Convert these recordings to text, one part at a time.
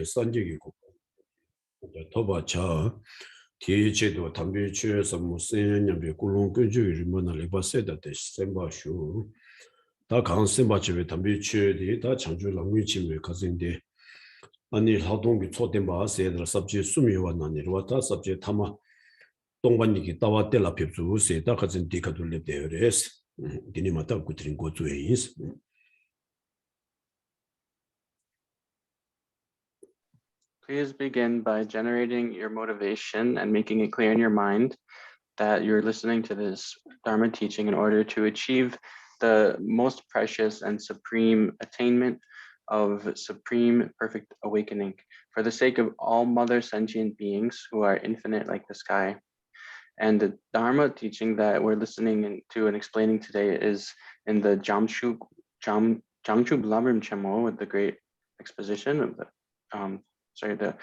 산적이고 토바차 티체도 담비치에서 무슨 냠비 꿀롱 끈주기 뭐나 레바세다 데셈바슈 다 강sem바치베 담비치에디 다 창주 랑위치메 가진데 아니 하동비 초된바 세들 섭지 수미와 나니와 다 섭지 타마 동반이기 따와 텔라 핍주 세다 가진 디카둘레 데레스 디니마타 구트린 고츠웨이스 Please begin by generating your motivation and making it clear in your mind that you're listening to this Dharma teaching in order to achieve the most precious and supreme attainment of supreme perfect awakening for the sake of all mother sentient beings who are infinite like the sky. And the Dharma teaching that we're listening to and explaining today is in the Jangchub Lamrim Chenmo, with the great exposition of the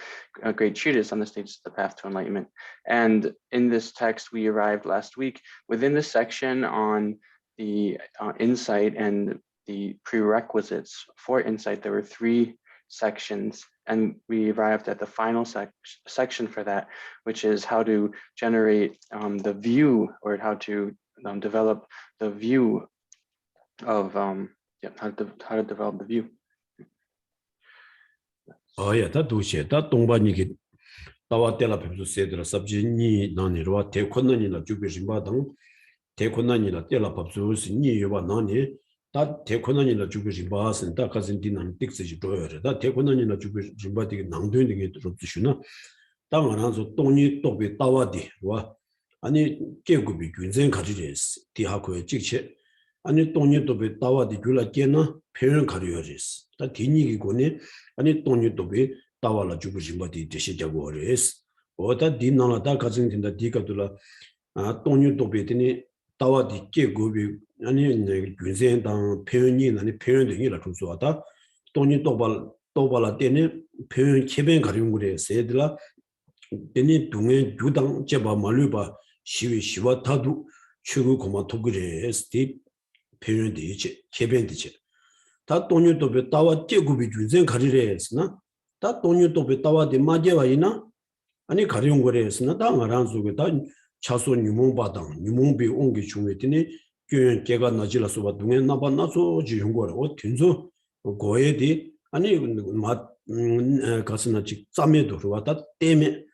great treatise on the stages of the path to enlightenment. And in this text, we arrived last week within the section on the insight and the prerequisites for insight. There were 3 sections, and we arrived at the final section for that, which is how to generate the view, or how to develop the view of how to develop the view. 야, 다 도시에 다 동반이기 따와 텔라 핍주 세들 섭지니 나니로와 대권난이나 주비심바당 대권난이나 텔라 핍주 니와 나니 다 대권난이나 주비심바선 다 가진 디난 틱스지 도여래 다 대권난이나 주비심바디게 낭도인게 들었으시나 당안한서 동니 또비 따와디 와 아니 계급이 균생 가지레스 디하고에 직체 아니 동니 또비 따와디 줄라께나 표현 가려야지스 다 디니기고네 아니 돈이 도비 따와라 주부심바디 되시자고 어레스 어다 디나나다 가진된다 디가둘라 아 돈이 도비더니 따와디 깨고비 아니 균생당 표현이 아니 표현등이라 좀소하다 돈이 도발라 때네 표현 개변 가려운 거래 세들라 데니 동에 주당 제바 말류바 시와 타도 추구 고마 토그레 스티 표현되지 개변되지 다 돈이 도비 따와 깨고비 균생 가리래 했으나 다 돈이 도비 따와디 마제와이나 아니 가려운 거래 했으나 다 말한 속에 다 차소 유몽바당 유몽비 온게 중에더니 교연 개가 나질라서 봐 동에 나봐 나서 지은 거라 어 튼소 고에디 아니 맛 가스나 직 짬에도 왔다 때문에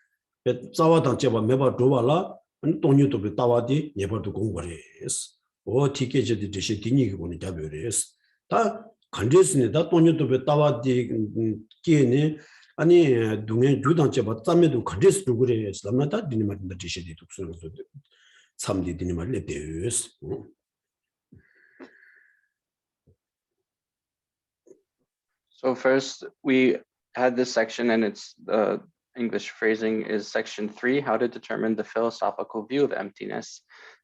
짜와당 제바 매바 도발라 아니 돈이 도비 따와디 예버도 공거래 했어 어 티켓이 되시 디니기 보니 잡여래스 다 간제스니다 돈이도 배 따와디 끼네 아니 동에 주당제 받자면도 간제스도 그래 슬람나다 디니마다 지시디 독서서 참디 디니마를 되스 So first we had this section, and it's the English phrasing is section 3, how to determine the philosophical view of emptiness.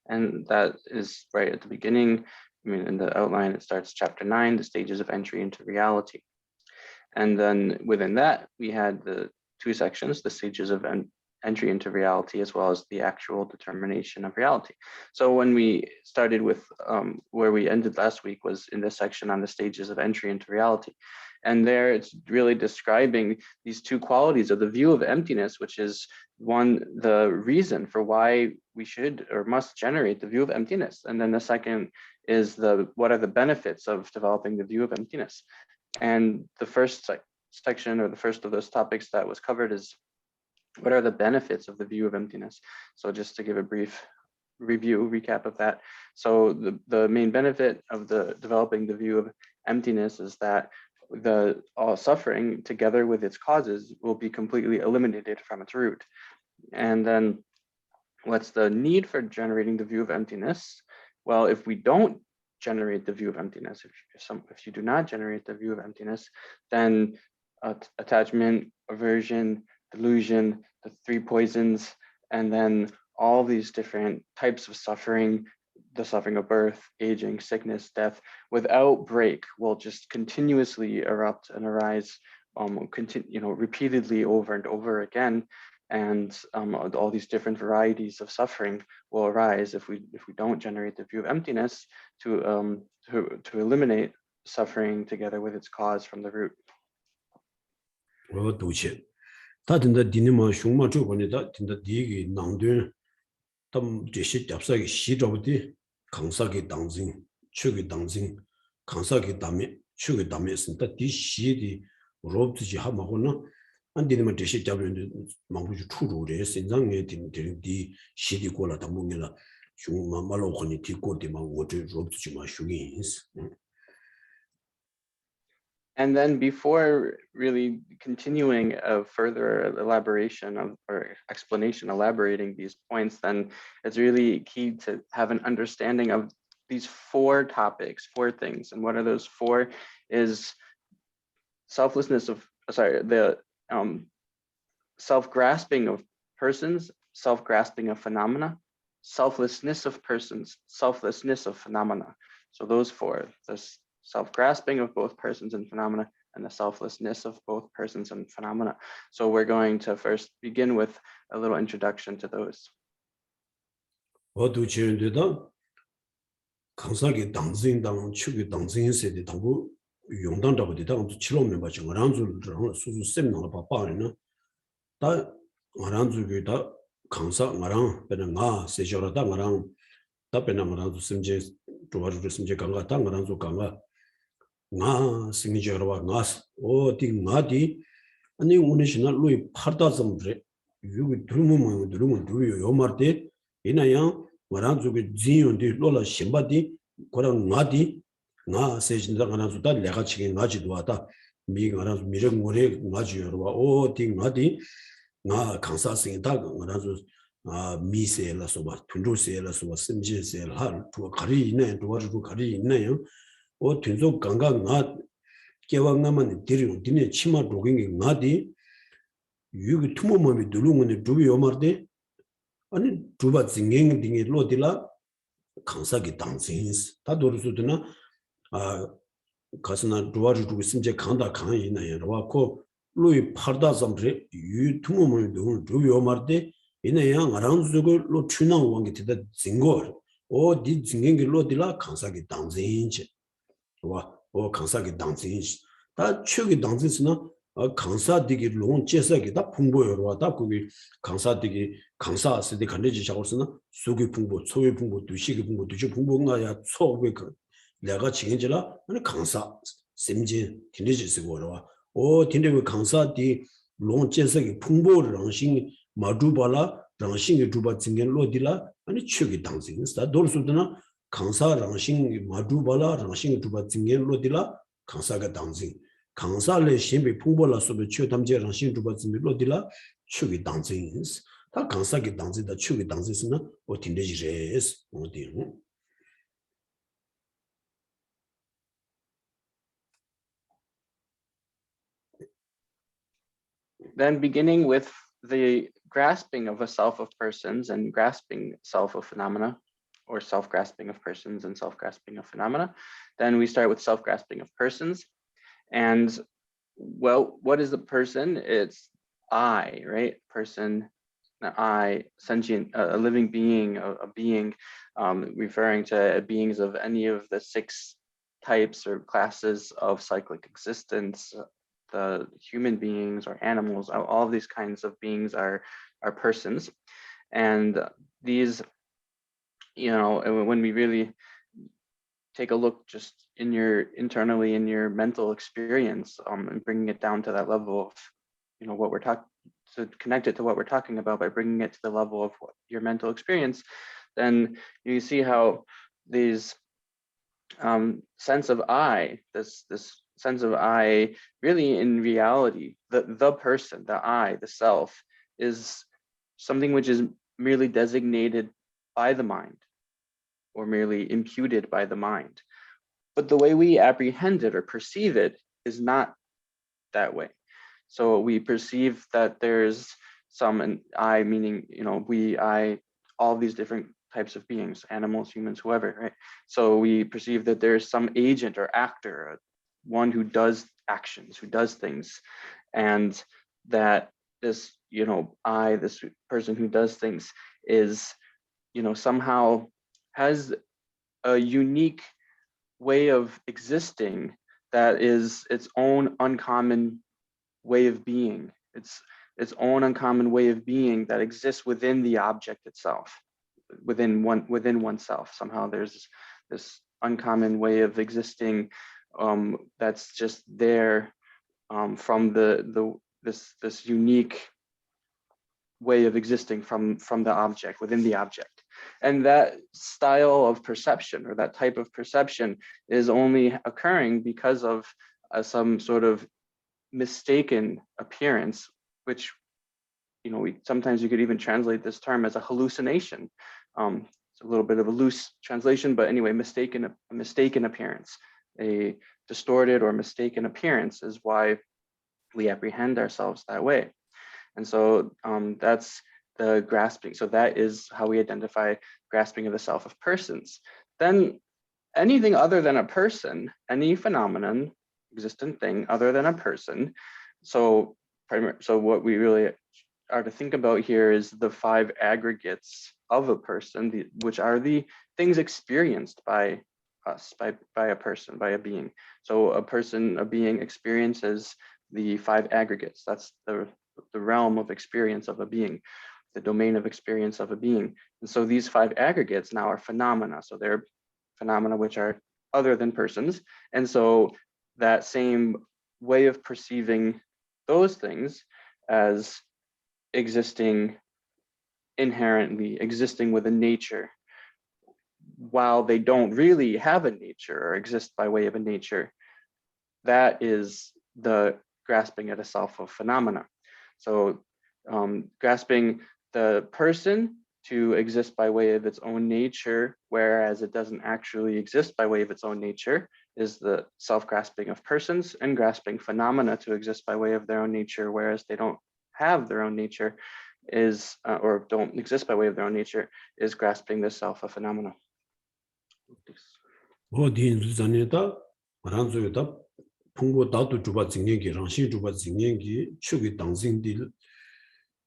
And that is right at the beginning. I mean, in the outline, it starts chapter 9, the stages of entry into reality. And then within that, we had the 2 sections, the stages of entry into reality, as well as the actual determination of reality. So when we started with where we ended last week was in this section on the stages of entry into reality. And there it's really describing these 2 qualities of the view of emptiness, which is one, the reason for why we should or must generate the view of emptiness. And then the second is what are the benefits of developing the view of emptiness. And the first section, or the first of those topics that was covered, is what are the benefits of the view of emptiness. So just to give a brief recap of that. So the main benefit of developing the view of emptiness is that all suffering together with its causes will be completely eliminated from its root. And then what's the need for generating the view of emptiness? Well, if we don't generate the view of emptiness, if you do not generate the view of emptiness, then attachment, aversion, delusion, the 3 poisons, and then all these different types of suffering, the suffering of birth, aging, sickness, death, without break, will just continuously erupt and arise, repeatedly over and over again. And all these different varieties of suffering will arise if we don't generate the view of emptiness to eliminate suffering together with its cause from the root. 도체 다든다 디니마 흉마 주고니다 딘다 디기 낭된 담 제시 잡사기 시저부디 강사기 당진 추기 당진 강사기 담에 추기 담에 있습니다 디시디 로브지 하마고는 안디니마 제시 잡는데 망부주 추루래 신장에 딘디 시디 고라 담봉이라 흉마 말로코니 디고디마 오제 로브지 마 흉이스 And then before really continuing a further elaboration of or explanation, elaborating these points, then it's really key to have an understanding of these four topics, four things. And what are those four is selflessness of, the self-grasping of persons, self-grasping of phenomena, selflessness of persons, selflessness of phenomena. So those four, this self-grasping of both persons and phenomena, and the selflessness of both persons and phenomena. So we're going to first begin with a little introduction to those. 강사기 당진당 추기 당진세대 당부 용당자부터 당도 치료면 받지 말한줄랑 수수 세미나를 봐봐는 다 말한줄이다 강사 말한 배는 나 세저라다 말한 답변은 말한줄 심제 도와줄 심제 강가 당 말한줄 강가 나 심지어와 나 어디 나디 아니 오늘이나 로이 파다점들 여기 들으면 누구요 요 말때 이나야 말한줄이 지연데 로라 심바디 그런 나디 나 세진다 가나주다 내가 치긴 나지도 하다 미가나 미적 모래 나지여와 어디 나디 나 강사생이다 가나주 미세라서 봐 둔조세라서 봐 심지세라 할 가리 있네 도와주고 가리 있네요 둔조 강강 나 개왕나만 데리고 디네 치마 도경이 나디 유기 투모mom이 누르면 두비 요마르데 아니 두바 징행 딩이 로딜라 강사기 당신스 다 도르수드나 가스나 두와주고 심제 강다 강이나요 와코 로이 파르다 섬브레 유 투모mom이 두비 요마르데 이네야 아랑즈고 로 추낭 왕게 되다 징고 디 징행기 로딜라 강사기 당신스 와 강사기 당신스 다 추기 당신스나 강사디기 롱 제사기 다 풍부여와 다 거기 강사디기 강사스디 간내지 작업스나 수기 풍부 소위 풍부 두시기 풍부 두시 풍부가야 초기 그 내가 지금지라 아니 강사 심지 딘내지스고와 딘내고 강사디 롱 제사기 풍부를 랑신 마두발라 랑신이 두바 징겐 로딜라 아니 추기 당신스다 돌수드나 강사 랑신 마두발라 랑신이 두바 징겐 로딜라 강사가 당신 강사를 신비 풍부라 소비 최담제랑 신주바즈미 로딜라 추기 당진스 다 강사기 당진다 추기 당진스나 어딘데지레스 어디 Then beginning with the grasping of a self of persons and grasping self of phenomena, or self-grasping of persons and self-grasping of phenomena, then we start with self-grasping of persons. And well, what is the person? It's I, right? Person, I, sentient, a living being, a being, referring to beings of any of the 6 types or classes of cyclic existence. The human beings or animals, all of these kinds of beings are persons. And these, when we really take a look just internally in your mental experience, and bringing it down to that level of, what we're talking, to connect it to what we're talking about by bringing it to the level of your mental experience, then you see how these sense of I, this sense of I, really in reality, the person, the I, the self, is something which is merely designated by the mind, or merely imputed by the mind. But the way we apprehend it or perceive it is not that way. So we perceive that there's some I, meaning, we, I, all these different types of beings, animals, humans, whoever, right? So we perceive that there's some agent or actor, one who does actions, who does things, and that this, I, this person who does things is, somehow has a unique way of existing that is its own uncommon way of being. It's its own uncommon way of being that exists within the object itself, within oneself. Somehow there's this uncommon way of existing that's just there from this unique way of existing from the object, within the object. And that style of perception, or that type of perception, is only occurring because of some sort of mistaken appearance, which, you know, sometimes you could even translate this term as a hallucination. It's a little bit of a loose translation, but anyway, a mistaken appearance, a distorted or mistaken appearance is why we apprehend ourselves that way. And so that's the grasping. So that is how we identify grasping of the self of persons. Then anything other than a person, any phenomenon, existent thing other than a person. So what we really are to think about here is the 5 aggregates of a person, which are the things experienced by us, by a person, by a being. So a being experiences the 5 aggregates. That's the realm of experience of a being, the domain of experience of a being. And so these 5 aggregates now are phenomena. So they're phenomena which are other than persons. And so that same way of perceiving those things as existing inherently, existing with a nature, while they don't really have a nature or exist by way of a nature, that is the grasping at a self of phenomena. So grasping the person to exist by way of its own nature, whereas it doesn't actually exist by way of its own nature, is the self-grasping of persons, and grasping phenomena to exist by way of their own nature, whereas they don't have their own nature, is or don't exist by way of their own nature, is grasping the self of phenomena. 풍부 다도 주바 증명기 랑시 주바 증명기 추기 당생디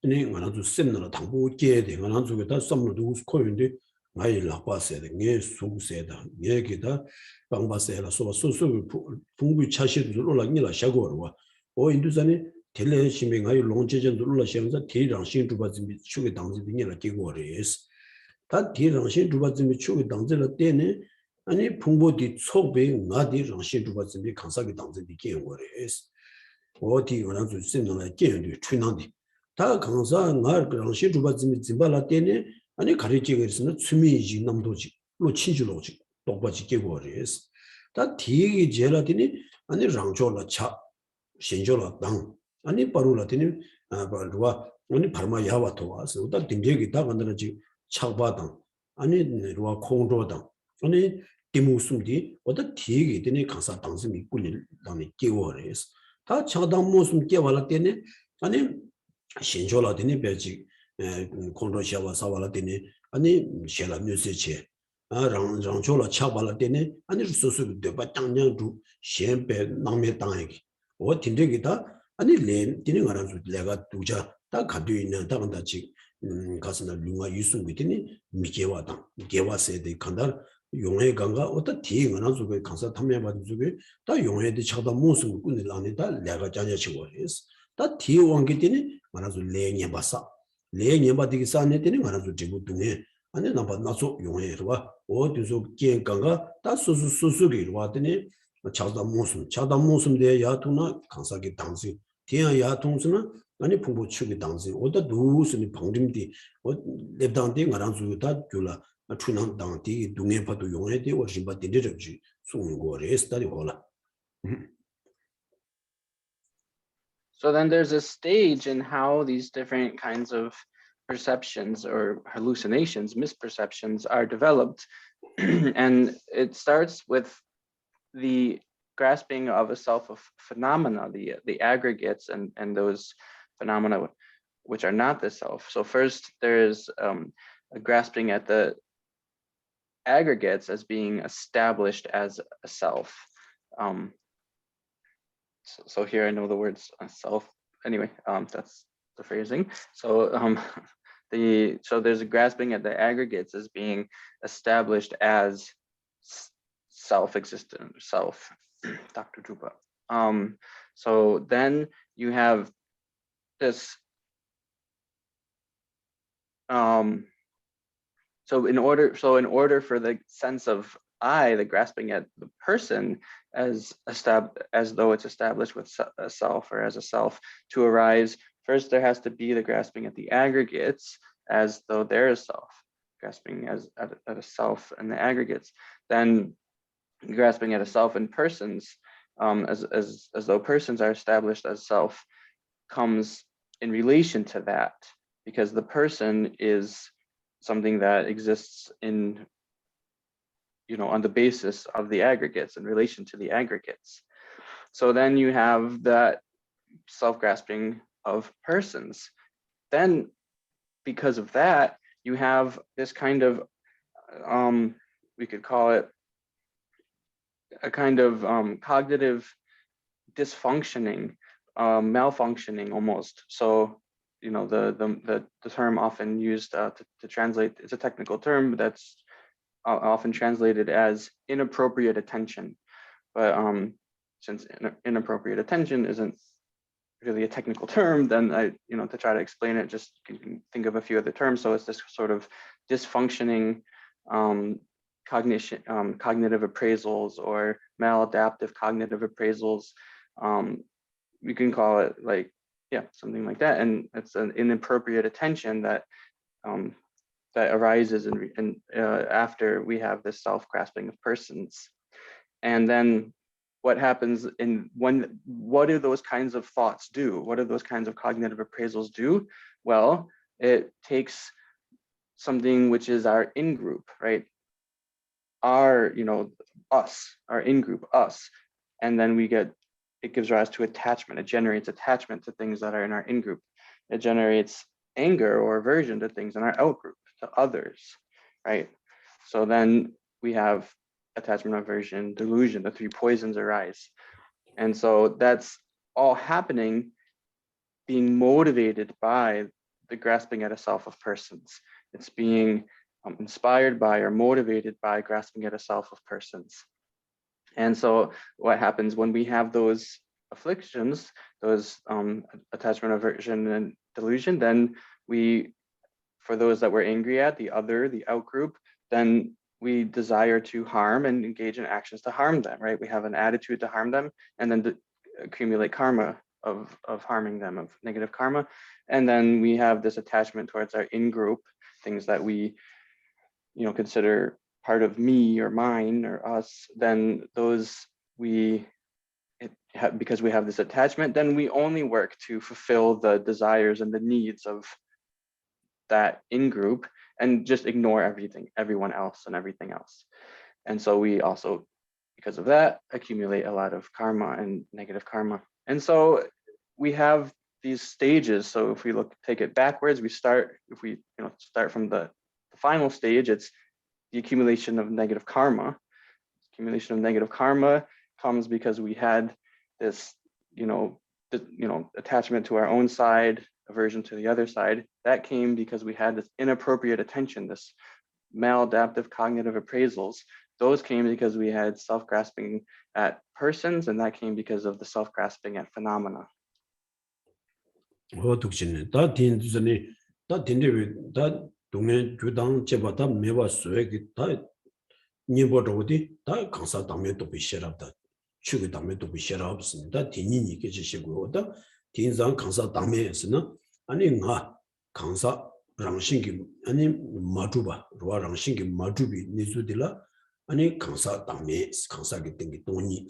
네 만아도 셈나 당부 깨대 만아도 다 썸도 코인데 나이 라바세데 네 수세다 얘기다 방바세라 소소소 풍부 차시도 올라니라 샤고르와 오 인도산에 텔레 시밍하이 롱제전도 올라시면서 대랑신 주바 증비 추기 당생디니라 기고레스 다 대랑신 주바 증비 추기 당제라 때네 아니 풍부디 속배 나디 랑신 주바즈미 강사기 당제디 게워레스 어디 원한 줄 생각나 게는데 추난디 다 강사 나 랑신 주바즈미 짐발라 때네 아니 가르치게 있으면 취미지 남도지 로 친주로지 똑바지 게워레스 다 디기 제라디니 아니 랑조라 차 신조라 당 아니 바로라디니 바로와 아니 파르마 야와토 와서 다 딩제기 다 간다지 차바당 아니 로와 콩조당 아니 디무숨디 어디 뒤에 되네 강사 당심이 꾸릴 당에 깨워레스 다 차당 무슨 깨와라 때네 아니 신조라 되네 배지 콘로샤와 사와라 되네 아니 셰라 뉴스체 랑랑조라 차발라 되네 아니 소소 되바 당냥도 셴배 남매 당에게 어 딘데기다 아니 렘 디는 가라서 내가 두자 다 가도 있는 다간다지 가스나 룽아 유승이 되니 미개와당 개와세데 간다 용해 강가 어떤 뒤에나 주고 강사 탐매받은 주고 다 용해의 차다 무슨 군을 안에다 내가 자녀 치고 했어 다 뒤에 왕게 되니 말아서 레냐 바사 레냐 바디기 산에 되니 말아서 지구 등에 안에 나봐 나서 용해로 와 어디서 게 강가 다 수수수수기로 왔더니 차다 무슨 데 야투나 강사기 당시 뒤에 야통스는 아니 풍부 축이 당시 어디 누스니 방림디 랩당디 말아서 다 줄라 추난 당디 동해 파도 용해 되고 심바 딘데지 송고레 스타디 홀라. So then there's a stage in how these different kinds of perceptions or hallucinations, misperceptions are developed. And it starts with the grasping of a self of phenomena, the aggregates and those phenomena which are not the self. So first there is a grasping at the aggregates as being established as a self. So here I know the words self. Anyway, that's the phrasing. So so there's a grasping at the aggregates as being established as self-existent, self, Dr. Drupa. So then you have this so in order for the sense of I, the grasping at the person as though it's established with a self or as a self to arise, first there has to be the grasping at the aggregates as though there is self, grasping at a self and the aggregates. Then grasping at a self in persons, as though persons are established as self, comes in relation to that, because the person is something that exists in, on the basis of the aggregates, in relation to the aggregates. So then you have that self-grasping of persons. Then because of that, you have this kind of, we could call it a kind of cognitive dysfunctioning, malfunctioning almost. So, the term often used to translate, it's a technical term that's often translated as inappropriate attention. But since inappropriate attention isn't really a technical term, then I, to try to explain it, just you can think of a few other terms. So it's this sort of dysfunctioning cognitive appraisals or maladaptive cognitive appraisals. We can call it something like that. And it's an inappropriate attention that that arises after we have this self-grasping of persons. And then what happens what do those kinds of thoughts do? What do those kinds of cognitive appraisals do? Well, it takes something which is our in-group, right? Our, us, our in-group, us. And then it gives rise to attachment. It generates attachment to things that are in our in-group. It generates anger or aversion to things in our out-group, to others, right? So then we have attachment, aversion, delusion, the three poisons arise. And so that's all happening, being motivated by the grasping at a self of persons. It's being inspired by or motivated by grasping at a self of persons. And so what happens when we have those afflictions, those attachment, aversion, and delusion, then for those that we're angry at, the other, the out-group, then we desire to harm and engage in actions to harm them, right? We have an attitude to harm them and then accumulate karma of harming them, of negative karma. And then we have this attachment towards our in-group, things that we, consider part of me or mine or us. Then those because we have this attachment, then we only work to fulfill the desires and the needs of that in-group and just ignore everyone else and everything else. And so we also, because of that, accumulate a lot of karma and negative karma. And so we have these stages. So if we take it backwards, start from the final stage, it's the accumulation of negative karma. Accumulation of negative karma comes because we had this, attachment to our own side, aversion to the other side. That came because we had this inappropriate attention, this maladaptive cognitive appraisals. Those came because we had self-grasping at persons, and that came because of the self-grasping at phenomena. 동네 주당 제바다 매와 수액이 다 니버도디 다 강사 당면도 비셔랍다 추기 당면도 비셔랍습니다. 디니니 계시고다 딘상 강사 당면에서는 아니 나 강사 랑신기 아니 마주바 로아 랑신기 마주비 니주딜라 아니 강사 당면 강사기 땡기 돈이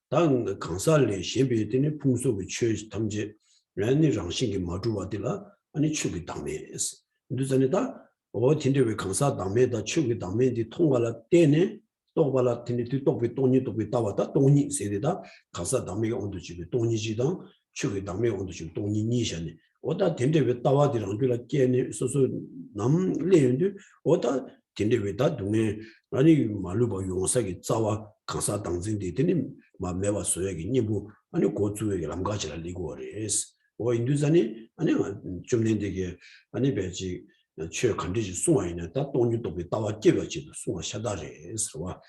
당 강사를 시비되는 풍속의 최 담제 란니 랑신기 마주바딜라 아니 추기 당면에서 누전에다 어딘데 강사 담에다 추기 담에디 통과라 때네 똑발라 티니티 똑비 돈이 따왔다 돈이 세대다 강사 담에가 온도집에 돈이지당 추기 담에 온도집 돈이 니셔네 어다 딘데 따와디랑 그라 깨네 소소 남 레인데 어다 딘데 다 동에 아니 말루바 용사기 자와 강사 당진데 되니 마매와 소야기 니부 아니 고주에게 남가지라 리고레스 인두자니 아니 좀 nende게 아니 배지 최 컨디션 수와이네 다 돈이 또 따와 깨가지도 수와 샤다레스와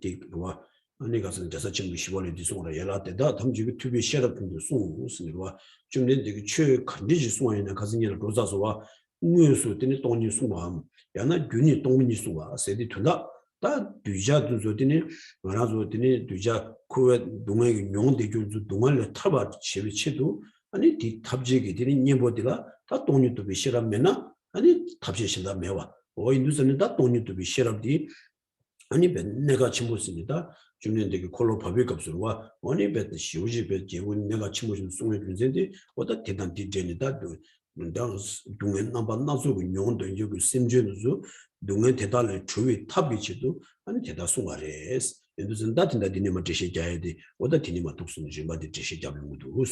디와 아니 가서 저서 지금 10월에 뒤송으로 연락되다 담지기 투비 셰럽도 송스니와 좀 내게 최 컨디지 송에는 가서 일 로자서와 무효수 되는 돈이 송함 야나 균이 돈이 송아 세디 둔다 다 뒤자도 저더니 말아서 되니 뒤자 코에 동에게 용대 줄도 동안을 타바 치비치도 아니 뒤 탑지게 되니 니보디가 다 돈이 또 비시라면나 아니 탑지신다 매와 어인도서는 다 돈이 또 비시랍디 아니 내가 침못습니다. 중년되게 콜로 법의 값으로와 원이 배트 시우지 배 제원 내가 침못을 송해 준센데 어다 대단 디제니다 당 동엔 남반 나서 용도 이제 그 심전으로 동엔 대단을 주위 탑이지도 아니 대다 송아레스 인도선 다든다 디네마 제시자야디 어다 디네마 독순 지마디 제시자면 모두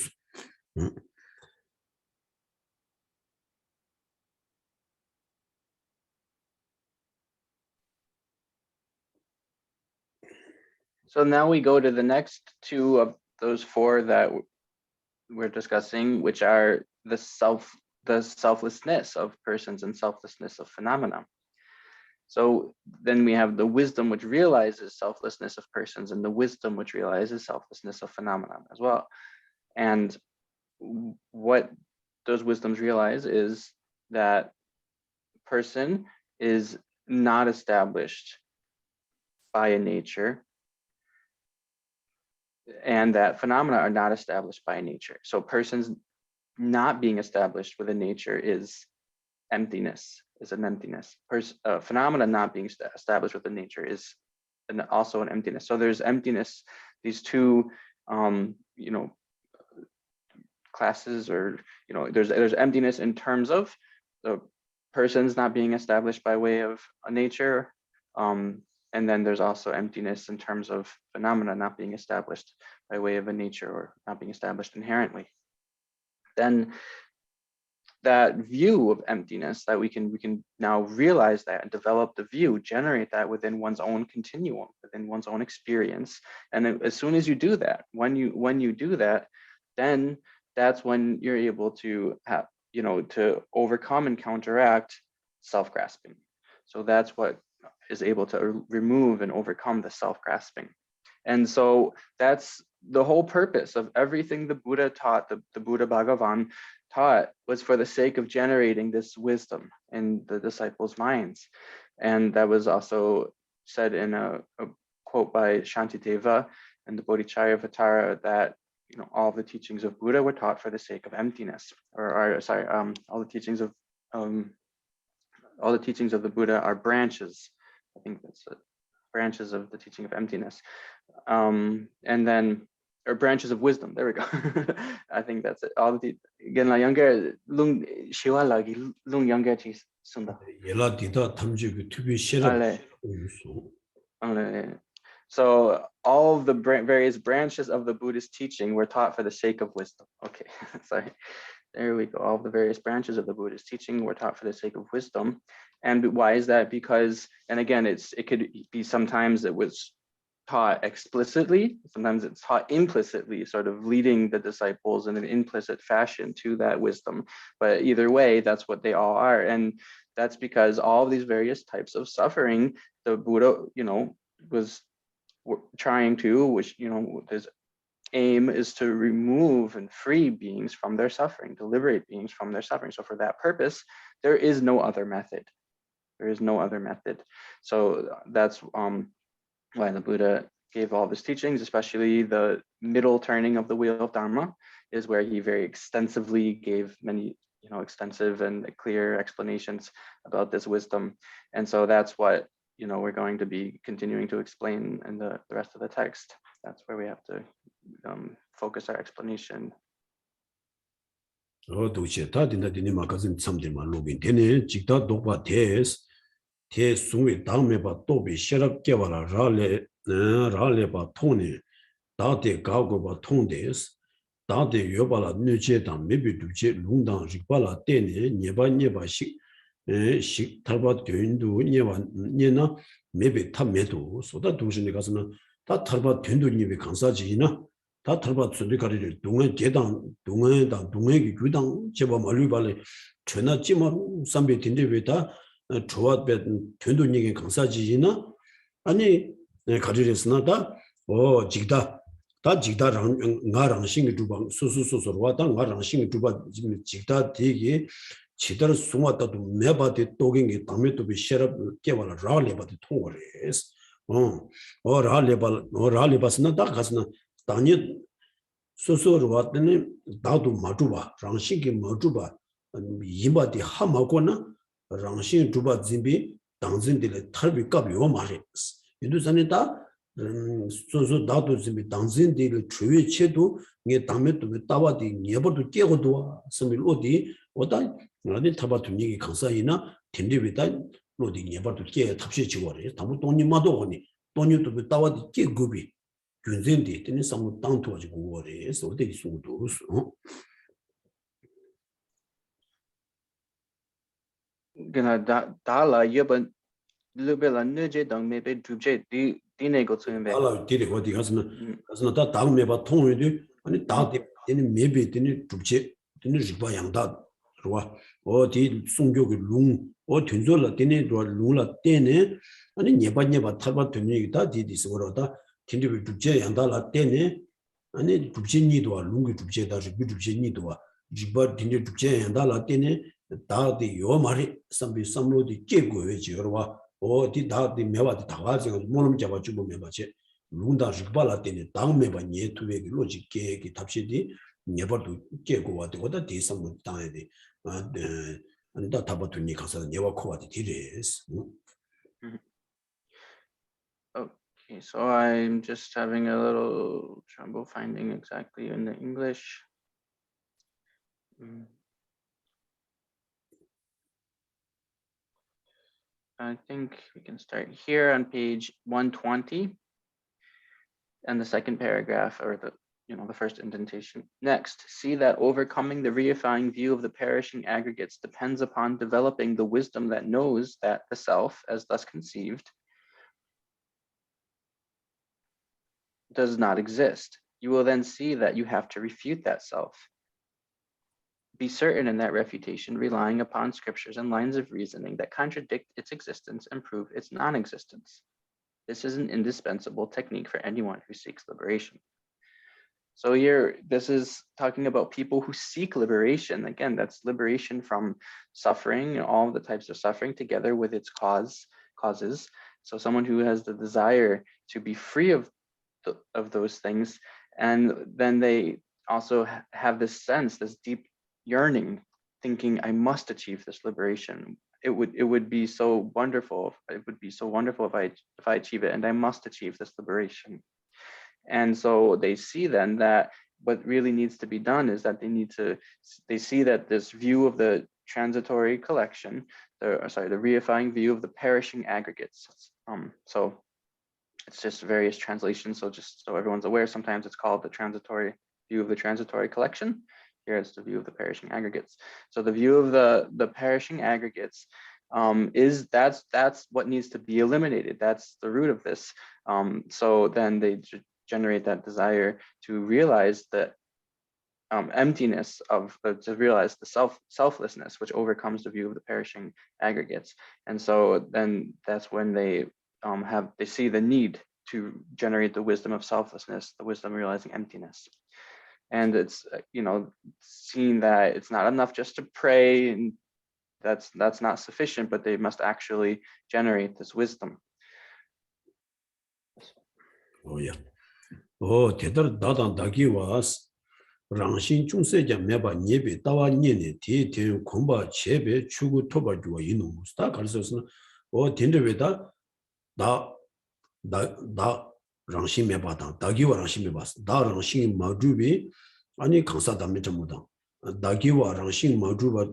So now we go to the next two of those four that we're discussing, which are the selflessness of persons and selflessness of phenomena. So then we have the wisdom which realizes selflessness of persons and the wisdom which realizes selflessness of phenomena as well. And what those wisdoms realize is that person is not established by a nature, and that phenomena are not established by nature. So persons not being established with a nature is emptiness, is an emptiness. Phenomena not being established with a nature is also an emptiness. So there's emptiness, these two, classes, or there's emptiness in terms of the persons not being established by way of a nature, and then there's also emptiness in terms of phenomena not being established by way of a nature or not being established inherently. Then that view of emptiness, that we can now realize that and develop the view, generate that within one's own continuum, within one's own experience. And then as soon as you do that, when you do that, then that's when you're able to have, to overcome and counteract self-grasping. So that's what is able to remove and overcome the self-grasping. And so that's the whole purpose of everything the Buddha taught, the Buddha Bhagavan taught, was for the sake of generating this wisdom in the disciples' minds. And that was also said in a quote by Shantideva and the Bodhicharyavatara, that all the teachings of Buddha were taught for the sake of emptiness, all the teachings of the Buddha are branches. I think that's it. Branches of the teaching of emptiness, and then, or branches of wisdom. There we go. I think that's it. All the again, la younger lung shiwa lagi lung younger chi sunda. Yela dida tamji gu tubi shirab. So all of the various branches of the Buddhist teaching were taught for the sake of wisdom. Okay, sorry. There we go. All the various branches of the Buddhist teaching were taught for the sake of wisdom. And why is that? Because, and again, it could be sometimes it was taught explicitly, sometimes it's taught implicitly, sort of leading the disciples in an implicit fashion to that wisdom. But either way, that's what they all are. And that's because all of these various types of suffering, the Buddha, was trying to, which, his aim is to remove and free beings from their suffering, to liberate beings from their suffering. So for that purpose, there is no other method. There is no other method. So that's why the Buddha gave all of his teachings, especially the middle turning of the wheel of Dharma, is where he very extensively gave many, extensive and clear explanations about this wisdom. And so that's what, we're going to be continuing to explain in the rest of the text. That's where we have to focus our explanation. 식 탈바 된도 니나 maybe 탑매도 소다 도시에 가서는 다 탈바 된도 니비 강사지나 다 탈바 준비 가리를 동해 계단 동해기 규당 제바 말류발에 전화 찜어 삼배 된데 왜다 좋아 된도 니게 강사지나 아니 가리랬으나 다 직다 다 직다랑 나랑 신의 주방 수수수수와 다 나랑 신의 주방 직다 되게 지들 숨었다도 매바데 또갱이 담에도 비셔럽 깨발아 라레바데 통거레스 라레바스나 다 가스나 다니 소소로 왔더니 나도 마주봐 랑신기 마주봐 이바디 하마고나 랑신 주바 진비 당진들의 탈비 값이요 말이스 인도산이다 소소 나도 진비 당진들의 주의 체도 게 담에도 따와디 예버도 깨고도 스밀 어디 어다 어디 타바도 얘기 강사이나 팀리비다 어디 예버도 깨 탑시 지고래 다무 돈이 마도 오니 돈이도 따와디 깨급이 균zen디 때문에 상무 땅 도와주고 거래서 어디 수도 gonna dala yeba lubela nuje dang maybe dubje dine go to me 알아 뒤에 어디 가서는 다 다음에 봐 통해도 아니 다 되는 맵이 되는 줍제 되는 집바 양다 그와 어디 송교의 룽 튼졸라 되는 룽라 때네 아니 네바 타바 되는 다 디디스 그러다 틴디비 줍제 양다라 때네 아니 줍제니도 룽이 줍제다 줍제니도 집바 틴디 줍제 양다라 때네 다디 요 말이 삼비 삼로디 깨고에 지어와 어디 다디 매와디 다 가지고 몸을 잡아 주고 매바지 룬다 직발라 때니 당매바 예투베기 로직 계획이 답시디 네버도 깨고 와도 어디 대상은 당해야 아니 다 답atu니 가서 네와 코와디 디레스 Okay, so I'm just having a little trouble finding exactly in the English. I think we can start here on page 120 and the second paragraph, or the first indentation. Next, see that overcoming the reifying view of the perishing aggregates depends upon developing the wisdom that knows that the self, as thus conceived, does not exist. You will then see that you have to refute that self. Be certain in that refutation, relying upon scriptures and lines of reasoning that contradict its existence and prove its non-existence. This is an indispensable technique for anyone who seeks liberation. So here, this is talking about people who seek liberation. Again, that's liberation from suffering and all the types of suffering together with its causes. So someone who has the desire to be free of those things, and then they also have this sense, this deep yearning, thinking, I must achieve this liberation. It would be so wonderful. It would be so wonderful if I achieve it, and I must achieve this liberation. And so they see then that what really needs to be done is that they see that this view of the transitory collection, the reifying view of the perishing aggregates. So it's just various translations. So just so everyone's aware, sometimes it's called the transitory view of the transitory collection. Here it's the view of the perishing aggregates. So the view of the perishing aggregates that's what needs to be eliminated. That's the root of this. So then they generate that desire to realize the emptiness to realize the selflessness, which overcomes the view of the perishing aggregates. And so then that's when they see the need to generate the wisdom of selflessness, the wisdom realizing emptiness. And it's seeing that it's not enough just to pray, and that's not sufficient, but they must actually generate this wisdom. Oh yeah. Oh, 대들 나단 다기 와스 랑신 중세자 매바 예배 따와 년에 뒤에 공바 제배 추구 토바주와 이놈 스타 가르쳐서는 딘데베다 나 랑신 매바다 다기와 랑신 매바스 다 랑신 마주비 아니 강사담에 전부다 다기와 랑신 마주바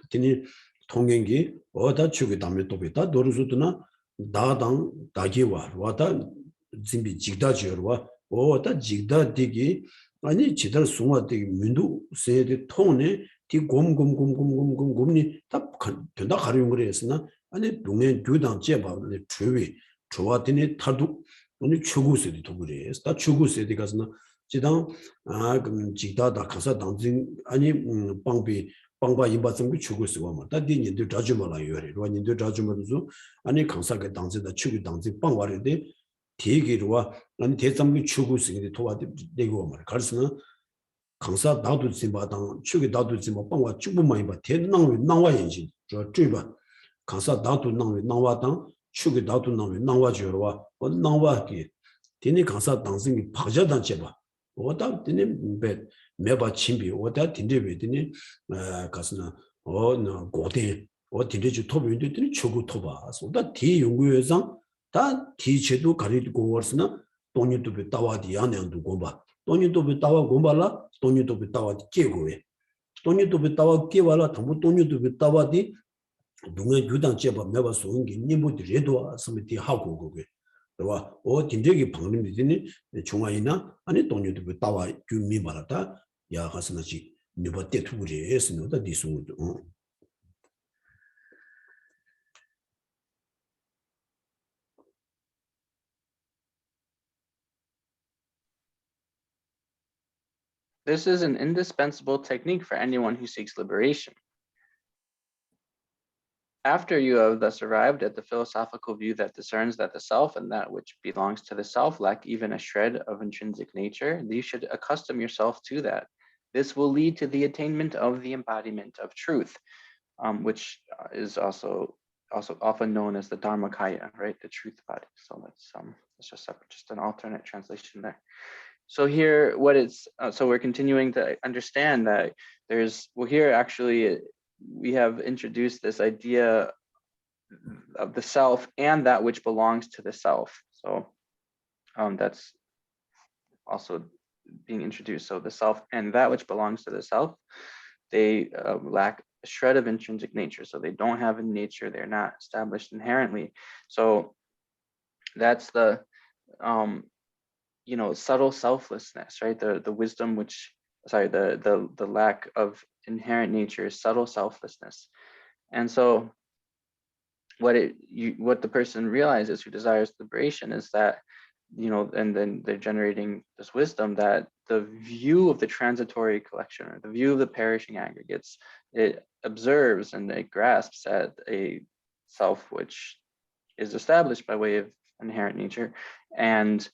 티니 통행기 어다 추구 담에 또베다 도르수드나 다당 다기와 와다 진비 직다지어와 오다 직다 되기 아니 지들 숨어되기 민도 세대 통에 뒤 곰곰곰곰곰곰곰니 다 된다 가려운 거랬으나 아니 동네 교당 제바의 주위 좋아되니 타도 아니 추구세대 도그래서 다 추구세대 가서나 지당 그럼 직다다 가서 당진 아니 방바 임바zum 추구스고 뭐다 뒤님들 자주 말아요. 로님들 자주 말아서 아니 강사가 당진다 추구 당진 방와래데 대기로와 난 대삼기 추구식이 도와드 내고 말 가르스는 강사 나도 지마당 추기 나도 지마 방과 주부만 봐 대낭위 나와인지 저追봐 강사 나도 나위 나와당 추기 나도 나위 나와줘와 나와기 디니 강사 당승이 박자단 제봐 오다 디니 매바 침비 오다 딘데베 디니 가스나 어나 고대 디리주 토비인데 디니 추구 토바 오다 디 연구회상 다 디체도 가리고 월스나 돈이도 배 따와디 양양도 공바 돈이도 배 따와 공발라 돈이도 배 따와 깨고에 돈이도 배 따와 깨와라 당부 돈이도 배 따와디 누가 유당 제바 매바 소인 게 님부들에도 스미티 하고 그게 와 딘데기 방림이더니 중앙이나 아니 돈이도 배 따와 규미 말았다 야 가스나지 니버때 투구리 했으면다 디송도 This is an indispensable technique for anyone who seeks liberation. After you have thus arrived at the philosophical view that discerns that the self and that which belongs to the self lack even a shred of intrinsic nature, you should accustom yourself to that. This will lead to the attainment of the embodiment of truth, which is also often known as the Dharmakaya, right? The truth body. So that's just an alternate translation there. So here, so we're continuing to understand that here actually we have introduced this idea of the self and that which belongs to the self. So that's also being introduced. So the self and that which belongs to the self, they lack a shred of intrinsic nature. So they don't have a nature, they're not established inherently. So that's the subtle selflessness, right? The wisdom the lack of inherent nature is subtle selflessness. And so what the person realizes who desires liberation is that, and then they're generating this wisdom that the view of the transitory collection or the view of the perishing aggregates, it observes and it grasps at a self which is established by way of inherent nature and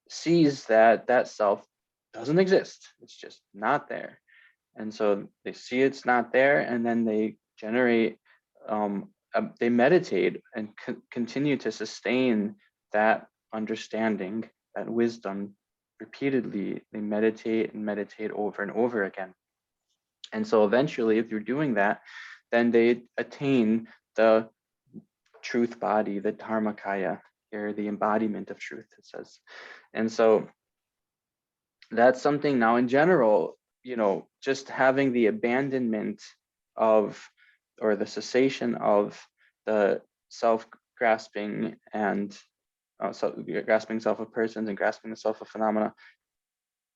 sees that that self doesn't exist. It's just not there. And so they see it's not there, and then they generate, they meditate and continue to sustain that understanding, that wisdom repeatedly. They meditate and meditate over and over again. And so eventually, if you're doing that, then they attain the truth body, the Dharmakaya, or the embodiment of truth, it says. And so that's something now in general, just having the abandonment of, or the cessation of the self-grasping and grasping self of persons and grasping the self of phenomena,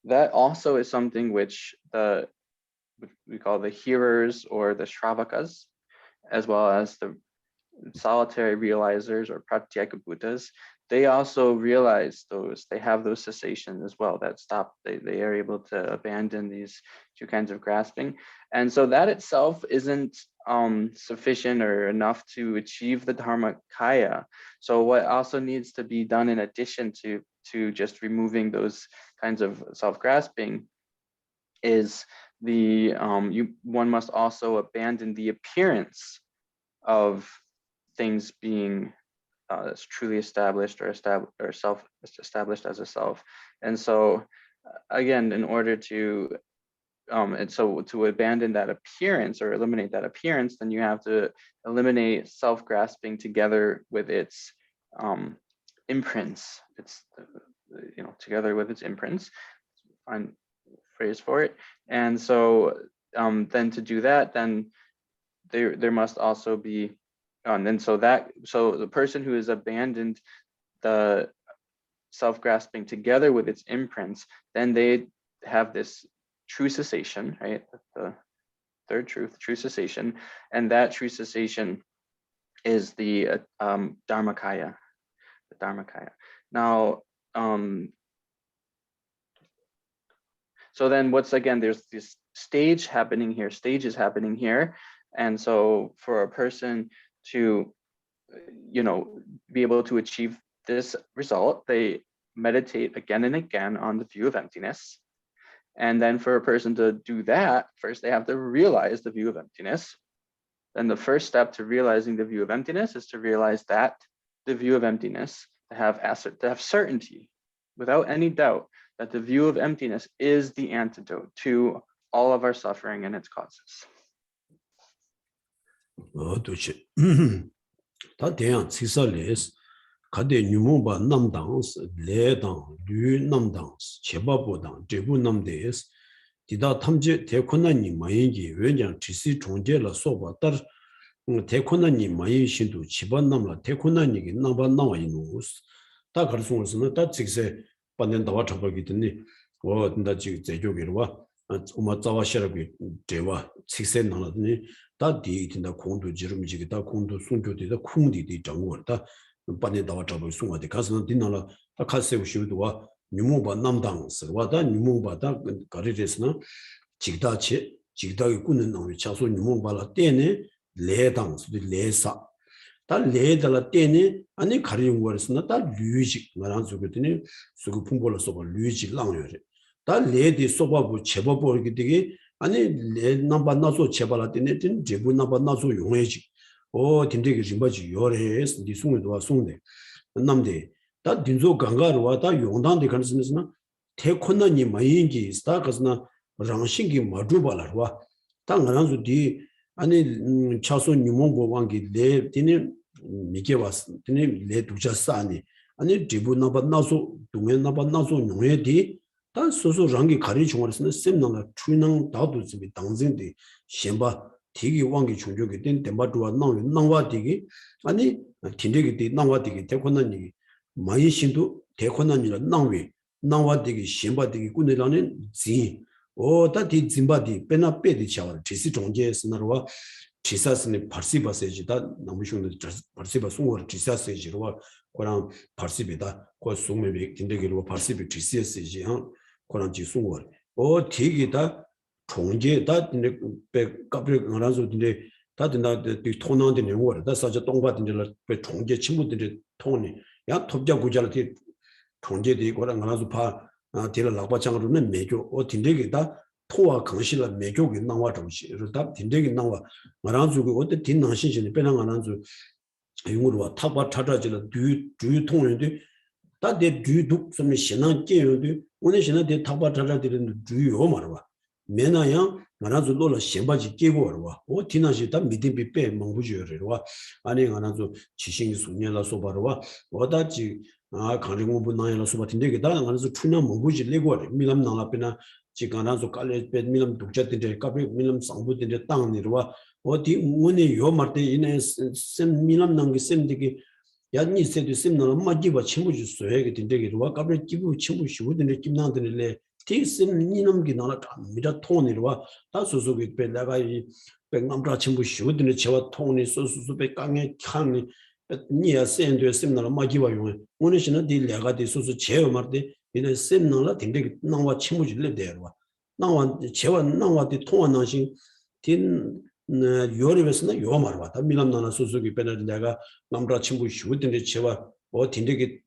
that also is something which we call the hearers or the Shravakas, as well as the solitary realizers or pratyeka Buddhas, they also realize they have those cessations as well that stop, they are able to abandon these two kinds of grasping. And so that itself isn't sufficient or enough to achieve the Dharmakaya. So what also needs to be done in addition to just removing those kinds of self-grasping is one must also abandon the appearance of things being truly established or self-established as a self. And so again, in order to to abandon that appearance or eliminate that appearance, then you have to eliminate self-grasping together with its imprints. It's together with its imprints. Find phrase for it. And so then to do that, then there must also be, and so the person who has abandoned the self-grasping together with its imprints, then they have this true cessation, right? The third truth, true cessation, and that true cessation is the Dharmakaya. The Dharmakaya. Now, so then there's this stages happening here. And so for a person to, be able to achieve this result, they meditate again and again on the view of emptiness. And then for a person to do that, first they have to realize the view of emptiness. Then the first step to realizing the view of emptiness is to realize that the view of emptiness, to have certainty without any doubt that the view of emptiness is the antidote to all of our suffering and its causes. 도치. 다 대양 지설레스 가데 뉴모바 남당스 레당 류 남당스 제바보당 제부 남데스 디다 탐제 대코나니 마인기 왜냐 지시 종제라 소바 따 대코나니 마인 신도 집안 남라 대코나니기 나바 나와 이노스 다 가르송으로서는 다 직세 받는 다와 잡하기 때문에 나 지금 제조기로와 오마 자와시라비 제와 직세 나라더니 다 디이tinda 공도 지름지기 다 공도 순조되다 쿵디디 정월다 반에 나와 잡을 수가 돼 가서는 디나라 다 카세우 시우도와 뉴모바 남당스와 다 뉴모바다 가리레스나 직다치 직다기 꾸는 나위 차소 뉴모바라 때네 레당스도 레사 다 레달라 때네 아니 가리용 거였으나 다 류직 말한 소거더니 수고 풍보로서 류직 랑요래 다 레디 소바부 제법부 이렇게 되게 아니 레 넘바 나서 제발할 때는 제부 넘바 나서 용해지 딘데기 심바지 요래스 디숭도 와 숭데 남데 다 딘조 강가로 와다 용단데 간스는 태코나니 마인기 스타가스나 랑싱기 마두발라 와 당가란주 디 아니 차소 뉴몽고 왕기 레 디니 미게 왔스 디니 레 두자사니 아니 제부 넘바 나서 동에 넘바 나서 용해디 단 소소 랑기 가리 중앙에서는 셈나가 추능 다도 집이 당진데 셴바 되게 왕기 중족이 된 데마도와 나와 되게 아니 딘데기 데 나와 되게 대권난이 많이 신도 대권난이라 나와 되게 셴바 되게 꾸네라는 지 다디 짐바디 페나 페디 차와 지시 종제스나로와 지사스니 파르시바세지다 나무슝의 파르시바 송월 지사세지로와 그랑 파르시베다 그 송메비 딘데기로 파르시비 지시세지 그런 지송월 되게다 총제다 배 갑을 알아서 근데 다들 토나한테 내용을 다 사자 동바든들 배 총제 친구들이 통이 야 톱자 구자한테 총제들이 그런 알아서 파 뒤를 낙바장으로는 매교 딘데기다 토와 강실을 매교기 나와 정시 다 딘데기 나와 말아서 그 어때 딘낭신신이 빼는 안아서 용으로 타바 찾아지는 뒤 통인데 다데 뒤독 좀 신앙 깨요데 오늘 신앙데 타바 찾아들는 뒤요 말아 메나야 말아서 놀라 신바지 깨고 와라 디나시 다 믿음이 빼 망부지요래와 아니 안아서 지신이 숙녀라 소바로와 어다지 강릉공부 나야라 소바틴데 다 안아서 추나 망부지 내고 밀람 나라페나 지간아서 깔레 빼 밀람 독자들데 까베 밀람 상부들데 땅니로와 어디 문에 요 말때 이네 셈 밀람 난게 셈되게 야니 세도 셈나 마지바 친구지 소에게 된데기로와 까베 기부 친구시고 된데 김나들래 티슨 니놈기 나라 미라 톤이로와 다 소소게 빼다가 이 백남자 친구시고 된데 저와 톤이 소소소 배 강에 칸이 니야 셈도 셈나 마지바 용에 오늘시는 딜레가 디 소소 제어 말때 이네 셈나라 된데 나와 친구지래 되어와 나와 제와 나와디 통화나신 딘 요리에서는 요 말와 밀람나나 소속이 빼는 내가 남자 친구 쉬우던데 제가 딘데기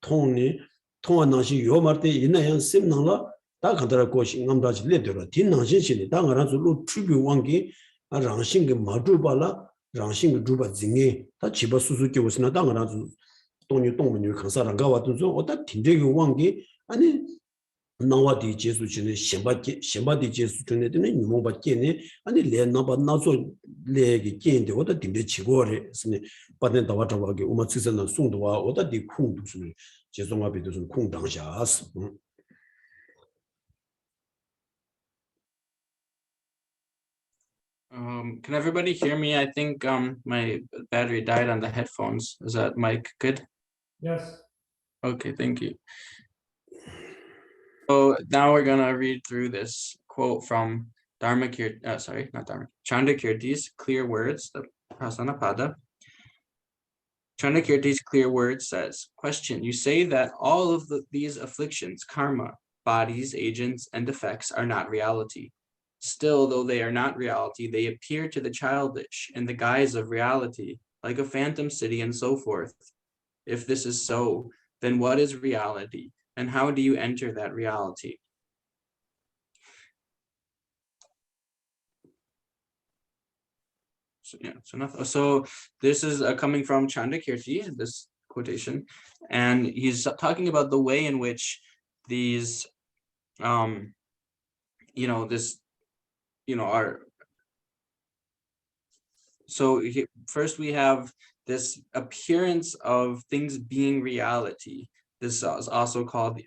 통화나시 요 말때 있나요 셈나라 다 간다라 고시 남자지 레더라 딘나신신이 당가라서 루 트비 왕기 랑싱게 마주발라 랑싱게 주바 징에 다 집어 수수께 오스나 당가라서 돈이 동문이 강사랑가 왔던서 어다 딘데기 왕기 아니 나와디 제수진의 셴바디 제수진에는 유모바께네 아니 레나바 나소 레기 께인데 어디 딘데 치고래 스네 받는 다와타와게 우마츠선은 송도와 어디 쿵두스네 제송아비도 좀 쿵당샤스 Can everybody hear me? I think my battery died on the headphones. Is that mic good? Yes. Okay, thank you. So now we're gonna read through this quote from Chandakirti's Clear Words, the Prasanapada. Chandakirti's Clear Words says, question, you say that all of these afflictions, karma, bodies, agents, and effects are not reality. Still, though they are not reality, they appear to the childish in the guise of reality, like a phantom city and so forth. If this is so, then what is reality? And how do you enter that reality? So this is coming from Chandakirti, this quotation, and he's talking about the way in which these, are. So first we have this appearance of things being reality. This is also called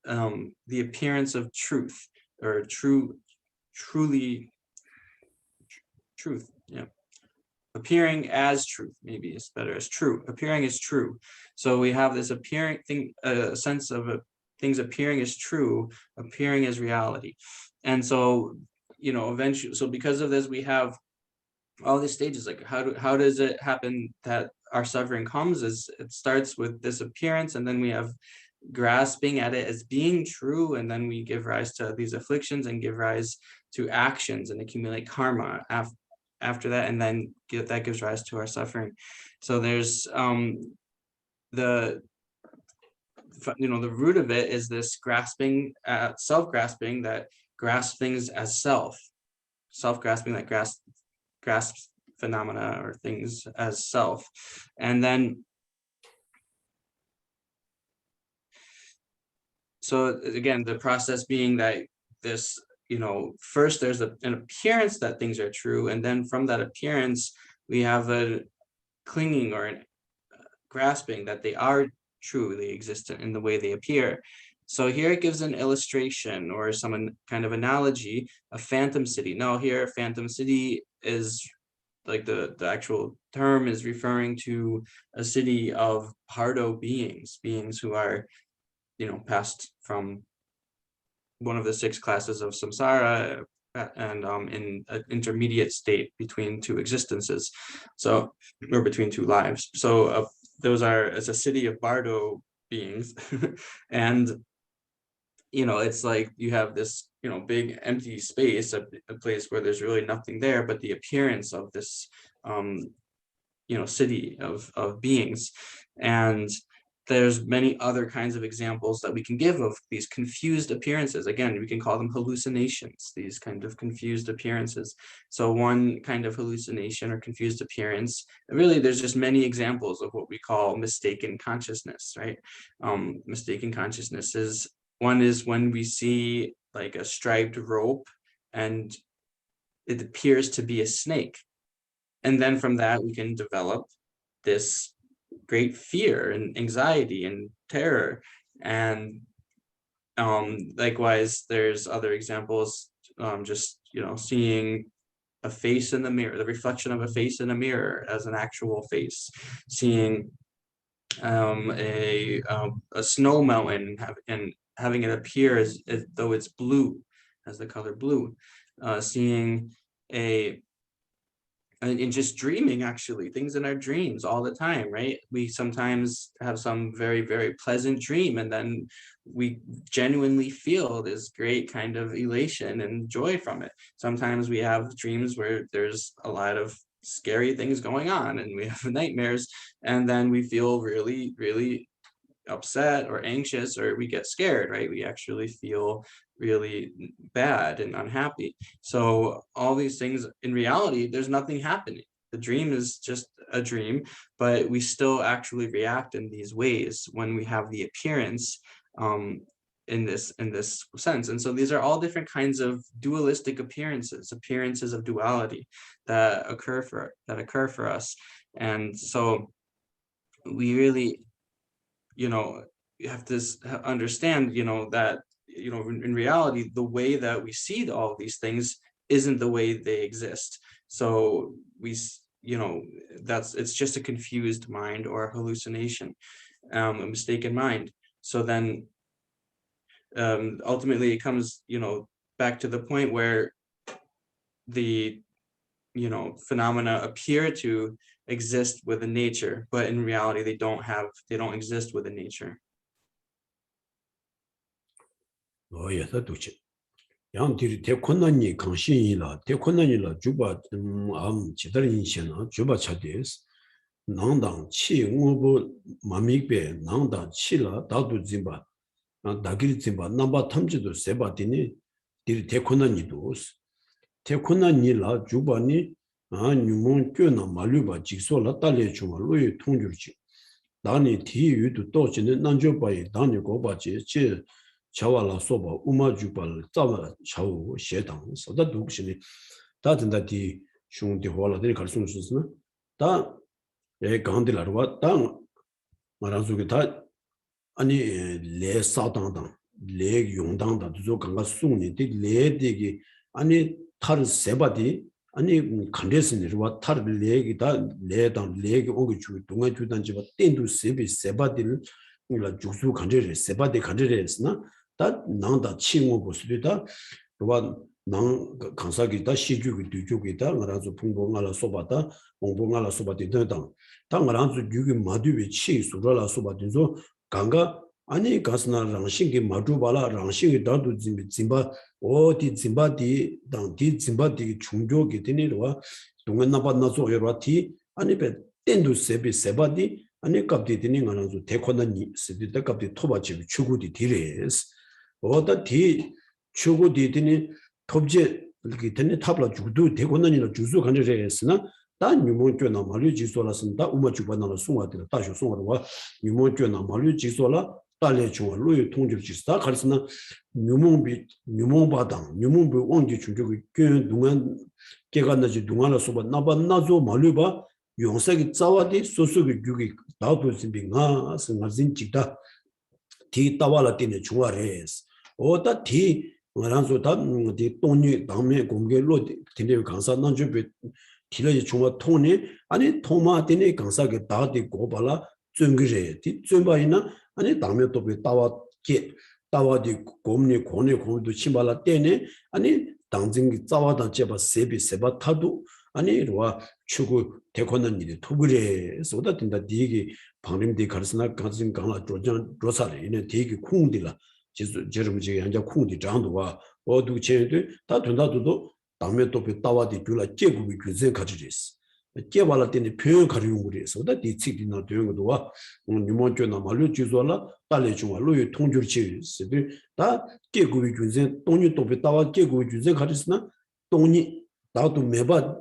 the appearance of truth, or truly truth. Yeah. Appearing as truth, maybe it's better as true. Appearing as true. So we have this appearing thing, a sense of things appearing as true, appearing as reality. And so, eventually, so because of this, we have all these stages. Like how does it happen that our suffering comes? Is it starts with this appearance, and then we have grasping at it as being true, and then we give rise to these afflictions and give rise to actions and accumulate karma after that, and then that gives rise to our suffering. So there's the root of it is this grasping, self-grasping, that grasps things as self-grasping, that grasps phenomena or things as self. And then so again, the process being that this, first there's an appearance that things are true, and then from that appearance we have a clinging or an grasping that they are truly existent in the way they appear. So here it gives an illustration or some kind of analogy, a phantom city. Now here, phantom city is like the actual term is referring to a city of Pardo beings who are, passed from one of the 6 classes of samsara and in an intermediate state between 2 existences, so, or between 2 lives. So it's a city of Bardo beings. And it's like you have this big empty space, a place where there's really nothing there but the appearance of this city of beings. And there's many other kinds of examples that we can give of these confused appearances. Again, we can call them hallucinations, these kind of confused appearances. So one kind of hallucination or confused appearance, really there's just many examples of what we call mistaken consciousness, right? Mistaken consciousness is when we see like a striped rope and it appears to be a snake. And then from that, we can develop this great fear and anxiety and terror. And likewise, there's other examples, just, seeing a face in the mirror, the reflection of a face in a mirror as an actual face, seeing a snow mountain and having it appear as though it's blue, as the color blue, seeing and just dreaming, actually, things in our dreams all the time, right? We sometimes have some very, very pleasant dream, and then we genuinely feel this great kind of elation and joy from it. Sometimes we have dreams where there's a lot of scary things going on and we have nightmares, and then we feel really, really upset or anxious, or we get scared, right? We actually feel really bad and unhappy. So all these things, in reality, there's nothing happening. The dream is just a dream, but we still actually react in these ways when we have the appearance in this sense. And so these are all different kinds of dualistic appearances of duality that occur for us. And so we really, you have to understand, that, in reality, the way that we see all of these things isn't the way they exist. So it's just a confused mind or a hallucination, a mistaken mind. So then ultimately it comes, back to the point where the phenomena appear to exist within nature, but in reality they don't exist within nature. 다 도치. 양들이 대권난이 강신이라 대권난이라 주바 지다린 신나 주바 차데스 nangdang chi ngobo mamikbe nangdang chi la dadu zimba dagiri zimba namba tamjido seba dini diri tekuna nidos tekuna nila jubani nyumon kyo na maluba jikso la talye chunga loye 통줄지 dani ti yudu tochini nanjo bayi dani gobaji chi chawa la soba uma jubal tsawa chawu shedang sada dukshini da dinda di shung di huwa la diri karsung susina da gandilarwa da maransuki da 아니 레 사당당 레 용당다 두조 강가 숭니 디 레디기 아니 타르 세바디 아니 간데스니르와 타르 레기다 레당 레기 온기 주 동안 주단지바 땡두 세비 세바디를 우리가 주수 간데레 세바디 간데레스나 다 나다 치고 보스리다 로바 낭 강사기다 시주기 뒤주기다 말아서 풍봉알아 소바다 봉봉알아 소바디 등등 당말아서 유기 마두비 치 수라라 소바디조 강가 아니 가스나 랑싱기 마두발라 랑싱기 다도 짐바 어디 짐바디 당디 짐바디 중조기 되니로와 동안나바나서 여러티 아니 베 땡도 세비 세바디 아니 갑디 되니 가나서 대코나니 세비다 갑디 토바지 추구디 디레스 어다 디 추구디 되니 톱제 이렇게 되니 탑라 주도 대코나니나 주수 간절했으나 다 뉴몬교나 말류 지소라선다 우마 주반나라 송화들 다시 송화와 뉴몬교나 말류 지소라 달래 중앙 로이 통질 지스다 가르스나 뉴몬바당 뉴몬부 원기 중적의 그 동안 개간나지 동안을 소바 나반나조 말류바 용색이 짜와디 소소기 규기 나도 진빙아 생활진 직다 디 따와라 때네 중화레스 오다 디 말한소 다디 돈이 당면 공개로 된대 강사 난주비 딜러지 중화 통이 아니 토마티네 강사게 다디 고발라 쭝그제 디 쭝바이나 아니 다음에 또 따와게 따와디 곰니 고네 고도 치발라 때네 아니 당진기 짜와다 제바 세비 세바 타도 아니 로와 추구 대권는 일이 토그레 쏟아 된다 디기 방림디 가르스나 가진 강라 조장 조사를 이네 디기 쿵디라 지수 저름지 한자 쿵디 장도와 어두 체도 다 된다도 다음에 또 따와디 줄라 제국이 규제 가지리스 제발라 때문에 표현 가리운 거리에서 다 디치기나 되는 것도와 뉴몬교나 말로 지소라 달래 중앙 로이 통줄치 스비 다 제국이 규제 돈이 또 따와 제국이 규제 가지스나 돈이 나도 매바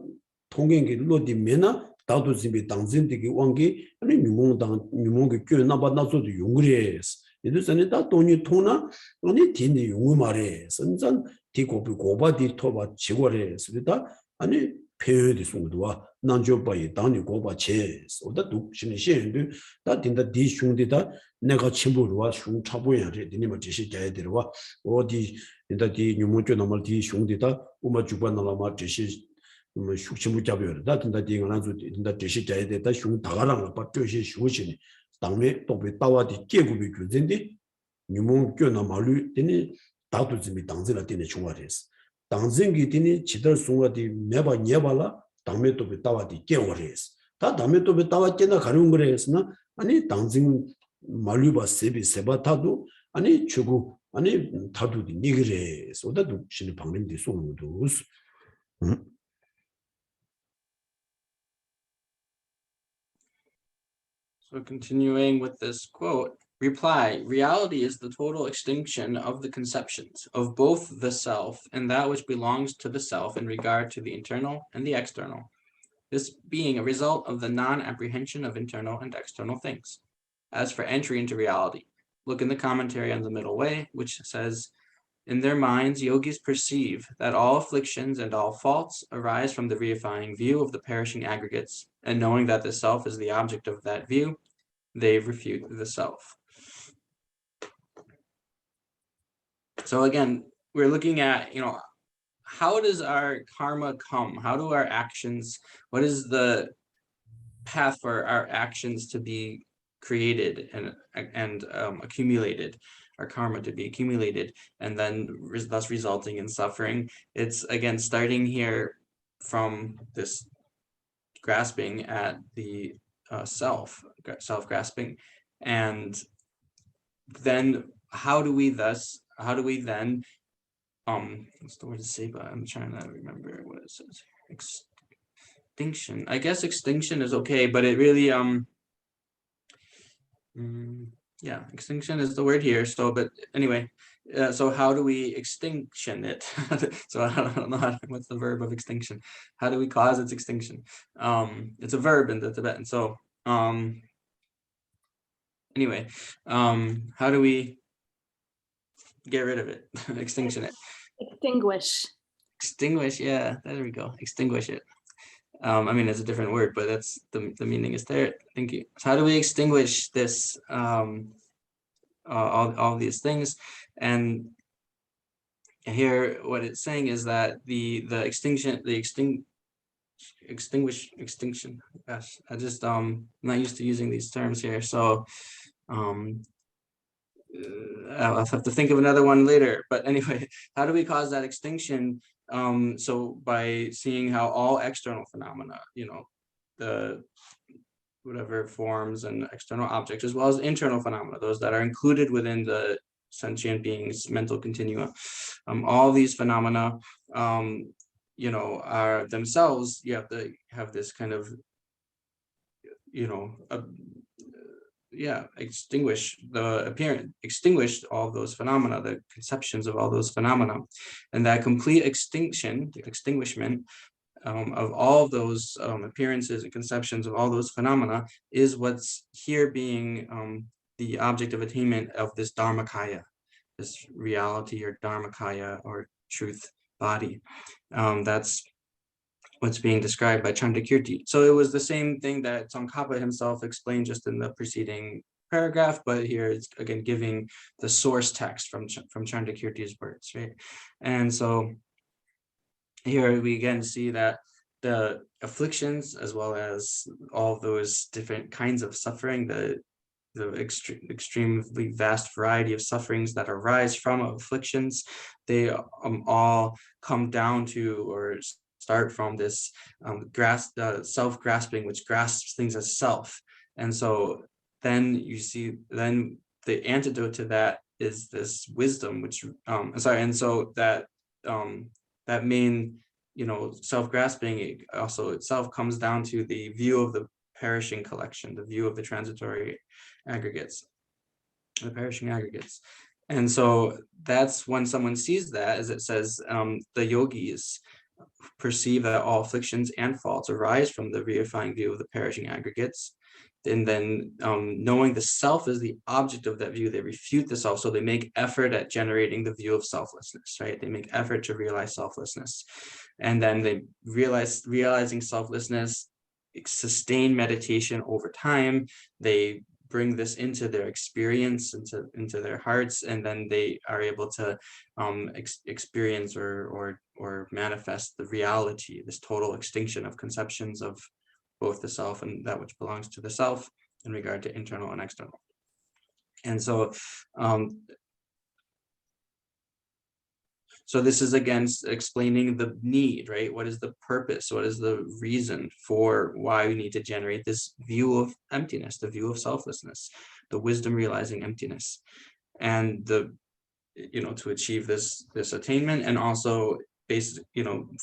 통행기 로디 메나 나도 집에 당진되기 왕기 아니 뉴몬의 교나 받나서도 용그리에스 이들선에 다 돈이 통나 아니 디니 용을 말해 선전 디고비 고바디 토바 지고래 스비다 아니 표현이 송도와 난조바이 당니 고바 제스 오다 독신의 시행도 다 된다 디 슝디다 내가 침부로와 슝 차보야 돼 니마 제시 자야 되와 어디 된다 디 뉴몬교 넘을 디 슝디다 우마 주반나마 제시 슈침부 잡여다 된다 디가 나주 된다 제시 자야 되다 슝 다가랑 바 제시 슈시니 당매 또비 따와디 계급이 규제인데 뉴몬교나 말루 되니 다도 좀 당진을 되네 중화레스 당진기 되니 지들 송화디 매바 녀발라 당매 또비 따와디 깨워레스 다 당매 또비 따와께나 가는 거래스나 아니 당진 말루바 세비 세바타도 아니 주고 아니 다도디 니그레스 오다도 신의 방림디 송도스 So continuing with this quote, reply, reality is the total extinction of the conceptions of both the self and that which belongs to the self in regard to the internal and the external, this being a result of the non-apprehension of internal and external things. As for entry into reality, look in the commentary on the Middle Way, which says, in their minds, yogis perceive that all afflictions and all faults arise from the reifying view of the perishing aggregates, and knowing that the self is the object of that view, they refute the self. So again, we're looking at, how does our karma come? How do our actions, what is the path for our actions to be created and accumulated? Our karma to be accumulated and then thus resulting in suffering. It's again starting here from this grasping at the self-grasping, and then how do we then what's the word to say, but I'm trying to remember what it says. extinction. I guess extinction is okay, but it really yeah, extinction is the word here. So, but anyway, so how do we extinction it? So I don't know what's the verb of extinction. How do we cause its extinction? It's a verb in the Tibetan. So anyway, how do we get rid of it? Extinction it. Extinguish, yeah, there we go. Extinguish it. I mean, it's a different word, but that's the meaning is there. Thank you. So how do we extinguish this, all these things? And here, what it's saying is that the extinction. Gosh, I just I'm not used to using these terms here, so I'll have to think of another one later. But anyway, how do we cause that extinction? So by seeing how all external phenomena, the whatever forms and external objects, as well as internal phenomena, those that are included within the sentient beings mental continuum, all these phenomena, are themselves, you have to have this kind of, extinguish all those phenomena, the conceptions of all those phenomena, and that complete extinguishment of all those appearances and conceptions of all those phenomena is what's here being the object of attainment of this Dharmakaya, this reality or Dharmakaya or truth body. That's what's being described by Chandrakirti. So it was the same thing that Tsongkhapa himself explained just in the preceding paragraph, but here it's again giving the source text from Chandrakirti's words, right? And so here we again see that the afflictions, as well as all those different kinds of suffering, the extremely vast variety of sufferings that arise from afflictions, they all come down to or start from this self-grasping, which grasps things as self. And so then you see, then the antidote to that is this wisdom, which and so that that main self-grasping also itself comes down to the view of the perishing collection, the view of the transitory aggregates, the perishing aggregates. And so that's when someone sees that, as it says, the yogis perceive that all afflictions and faults arise from the reifying view of the perishing aggregates. And then knowing the self is the object of that view, they refute the self. So they make effort at generating the view of selflessness, right? They make effort to realize selflessness. And then they realizing selflessness, sustain meditation over time. They bring this into their experience, into their hearts, and then they are able to experience or manifest the reality, this total extinction of conceptions of both the self and that which belongs to the self in regard to internal and external. And so so this is again explaining the need, right? What is the purpose? What is the reason for why we need to generate this view of emptiness, the view of selflessness, the wisdom realizing emptiness, and the, to achieve this attainment. And also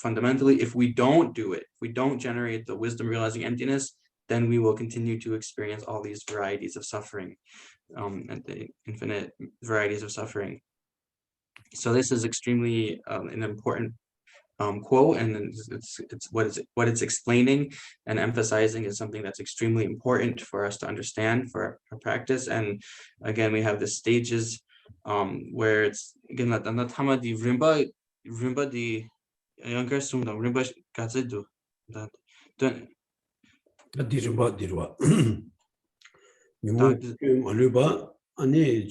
fundamentally, if we don't do it, if we don't generate the wisdom realizing emptiness, then we will continue to experience all these varieties of suffering, and the infinite varieties of suffering. So this is extremely an important quote, and it's what it's explaining and emphasizing is something that's extremely important for us to understand for our practice. And again, we have the stages where it's again that di rimba di younger sum no rimba gazedu that 디르바 니모 알루바 아니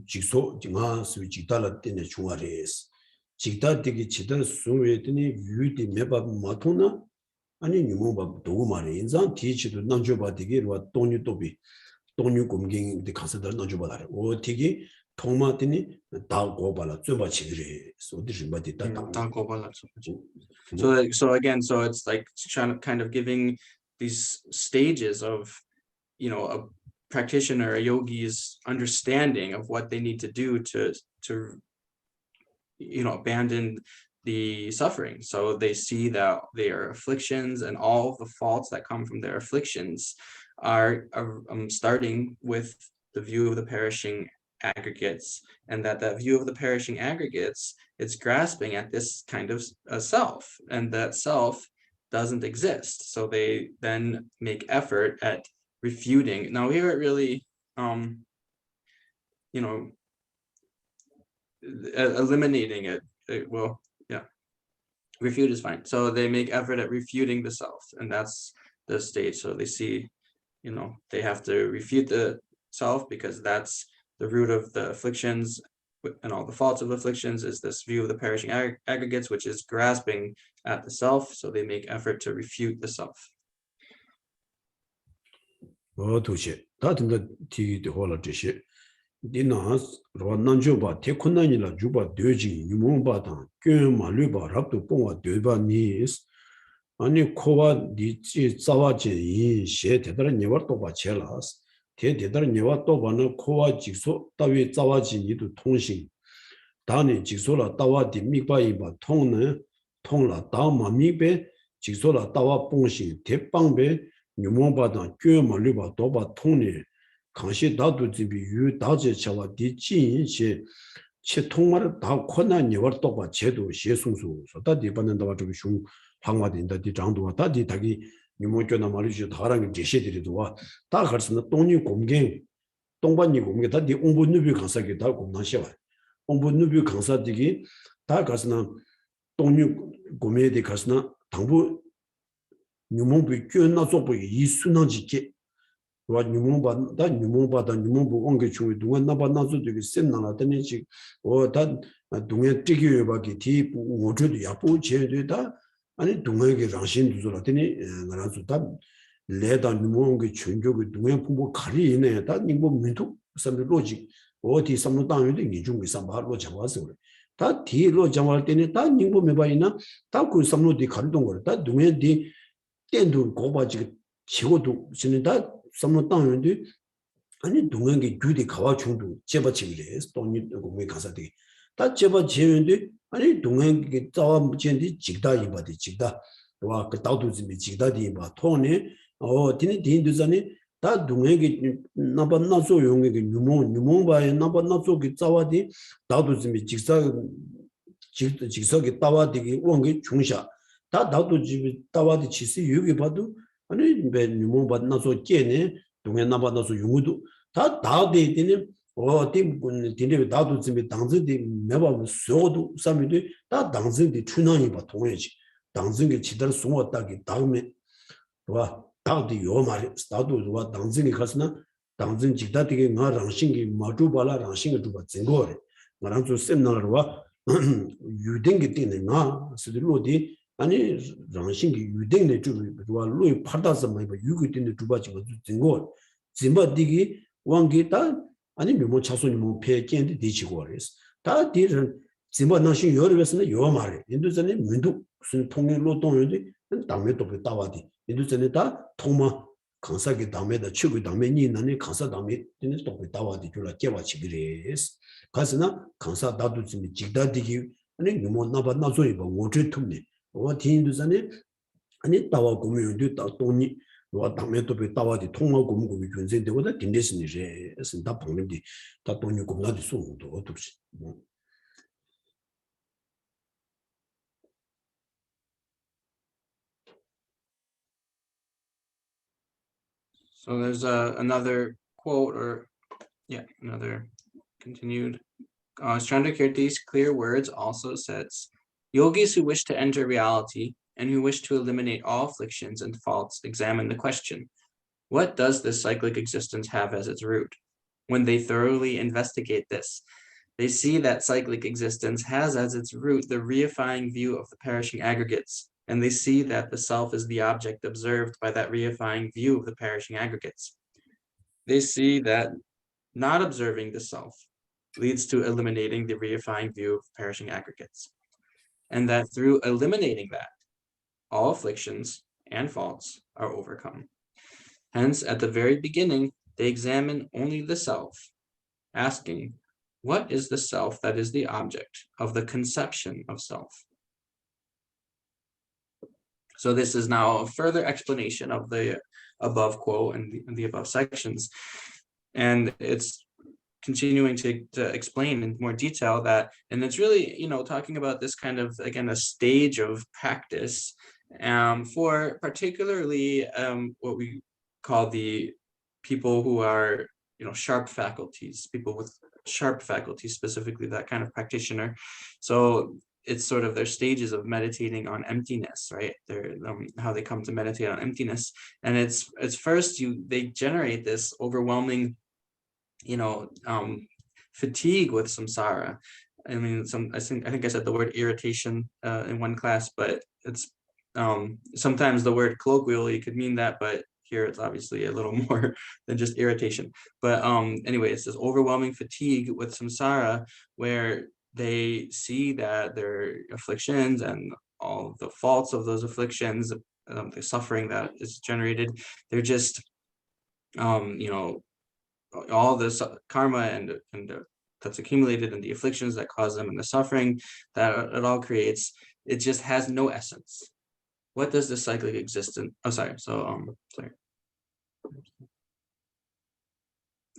직소 징아 수 직달라 때네 중화레스 직달 되기 지들 수웨더니 유디 메바 마토나 아니 니모바 도구 말에 인상 뒤치도 난줘바 되기로 돈이 또비 돈이 공경이 가서들 난줘바라 오 되기 통마더니 다 고발라 좀 치그레 소디지 바디 다 고발라. So again, so it's like kind of giving these stages of a practitioner, a yogi's understanding of what they need to do to abandon the suffering. So they see that their afflictions and all of the faults that come from their afflictions are starting with the view of the perishing aggregates, and that view of the perishing aggregates, it's grasping at this kind of self, and that self doesn't exist. So they then make effort at refuting. Now here it really, you know, eliminating it. Well, yeah, refute is fine. So they make effort at refuting the self, and that's the stage. So they see, you know, they have to refute the self because that's the root of the afflictions and all the faults of afflictions is this view of the perishing aggregates, which is grasping at the self. So they make effort to refute the self. 도시 다든가 티도 홀라 지시 디나스 로난조바 테콘나니라 주바 되지 유몽바다 꿰마르바 랍도 뽕와 되바니스 아니 코와 니치 자와지 셰 대다른 니와도 바첼라스 대다른 니와도 바는 코와 직소 따위 자와지 니도 통신 다니 직소라 따와디 미바이바 통네 통라 다마 미베 직소라 따와 뽕신 대빵베 유몽바다 꿰마르바 도바 통네 강시 나도 집이 유 다제 차와 디진시 체 통마를 다困难 또 봐 제도 시송수 다디 받는다와 좀 슝 방화된다 디 장도와 다디 다기 유모교나 말이죠 다랑이 제시들이도 와다 가르스는 동니 공경 동반이 공경 다디 옹분누비 강사기 다 공단시와 옹분누비 강사들이 다 가르스는 동니 고메디 가르스는 당부 유몽비 교나 속부 이순한지게 와 유몽바다 유몽부 온게 중에 동안 나바나서 되게 센나라더니 지 어다 동에 뛰기에 바기 뒤 오주도 야부 제되다 아니 동에게 장신도 저라더니 나라서 다 레다 유몽게 전적의 동에 부부 가리네 다 님보 민도 섬의 로직 어디 섬의 땅에도 이중의 삼바로 잡아서 그래 다 뒤로 잡을 때는 다 님보 매바이나 다그 섬로디 가리던 거다 동에 뒤 땐도 고바지 치고도 지는다 섬로 땅인데 아니 동행기 규디 가와 중도 제바치기래 돈이 공에 가사디 다 제바치는데 아니 동행기 자와 무진디 직다 이바디 직다 와그 다도즈미 직다디 바 토네 디니 딘두자니 다 동행기 나반나소 용에게 유몽바에 나반나소기 자와디 다도즈미 직석이 따와디기 원게 중샤 다 다도즈미 따와디 치시 유기 봐도 아니 매 유몽 받나서 깨네 동해 나받나서 용우도 다 다데 되는 어팀 디네 다도 좀 당즈디 매바 소도 삼이도 다 당즈디 추나이 봐 동해지 당즈게 지들 송었다기 다음에 와 다디 요 말이 다도 와 당즈게 가스나 당즈 지다디게 나 랑싱기 마주발라 랑싱게 두바 증거래 나랑 좀 셈나르와 유댕게 되네 나 스들로디 아니 정신기 유댕내 주와 로이 파다서 뭐 유기 되는 두바지 거 증거 짐바디기 왕기다 아니 뭐 차소니 뭐 폐견데 디치고 그래서 다 디는 짐바 나신 여르베스는 요 말에 인도전에 민도 무슨 통일로 동요데 담에 또 따와디 인도전에 다 통마 강사기 담에다 치고 담에 니나니 강사 담에 되는 또 따와디 줄라 깨와치 그래서 가서나 강사 나도 좀 직다디기 아니 뭐 나바 나소이 뭐 어제 tum네 어디인도전에 아니 따와 고미도 다 돈이 와 담에도 배 따와디 통화 고무고미 준세되고다 딘데스니제 선다 방문디 다 돈이 고나디 소도 어떻게 So there's another quote, or another continued. Chandrakirti's clear words also says, yogis who wish to enter reality and who wish to eliminate all afflictions and faults examine the question, what does this cyclic existence have as its root? When they thoroughly investigate this, they see that cyclic existence has as its root the reifying view of the perishing aggregates, and they see that the self is the object observed by that reifying view of the perishing aggregates. They see that not observing the self leads to eliminating the reifying view of perishing aggregates, and that through eliminating that, all afflictions and faults are overcome. Hence, at the very beginning, they examine only the self, asking, what is the self that is the object of the conception of self? So this is now a further explanation of the above quote and the above sections. And it's continuing to explain in more detail that, and it's really, you know, talking about this kind of, again, a stage of practice for particularly what we call the people who are, you know, sharp faculties, people with sharp faculties, specifically that kind of practitioner. So it's sort of their stages of meditating on emptiness, right? They're how they come to meditate on emptiness. And it's first they generate this overwhelming, you know, fatigue with samsara. I mean, I think I said the word irritation in one class, but it's sometimes the word colloquially could mean that, but here it's obviously a little more than just irritation. But anyway, it's this overwhelming fatigue with samsara where they see that their afflictions and all the faults of those afflictions, the suffering that is generated, they're just, you know, all this karma and that's accumulated and the afflictions that cause them and the suffering that it all creates, it just has no essence. What does the cyclic existence? Oh, sorry. So sorry.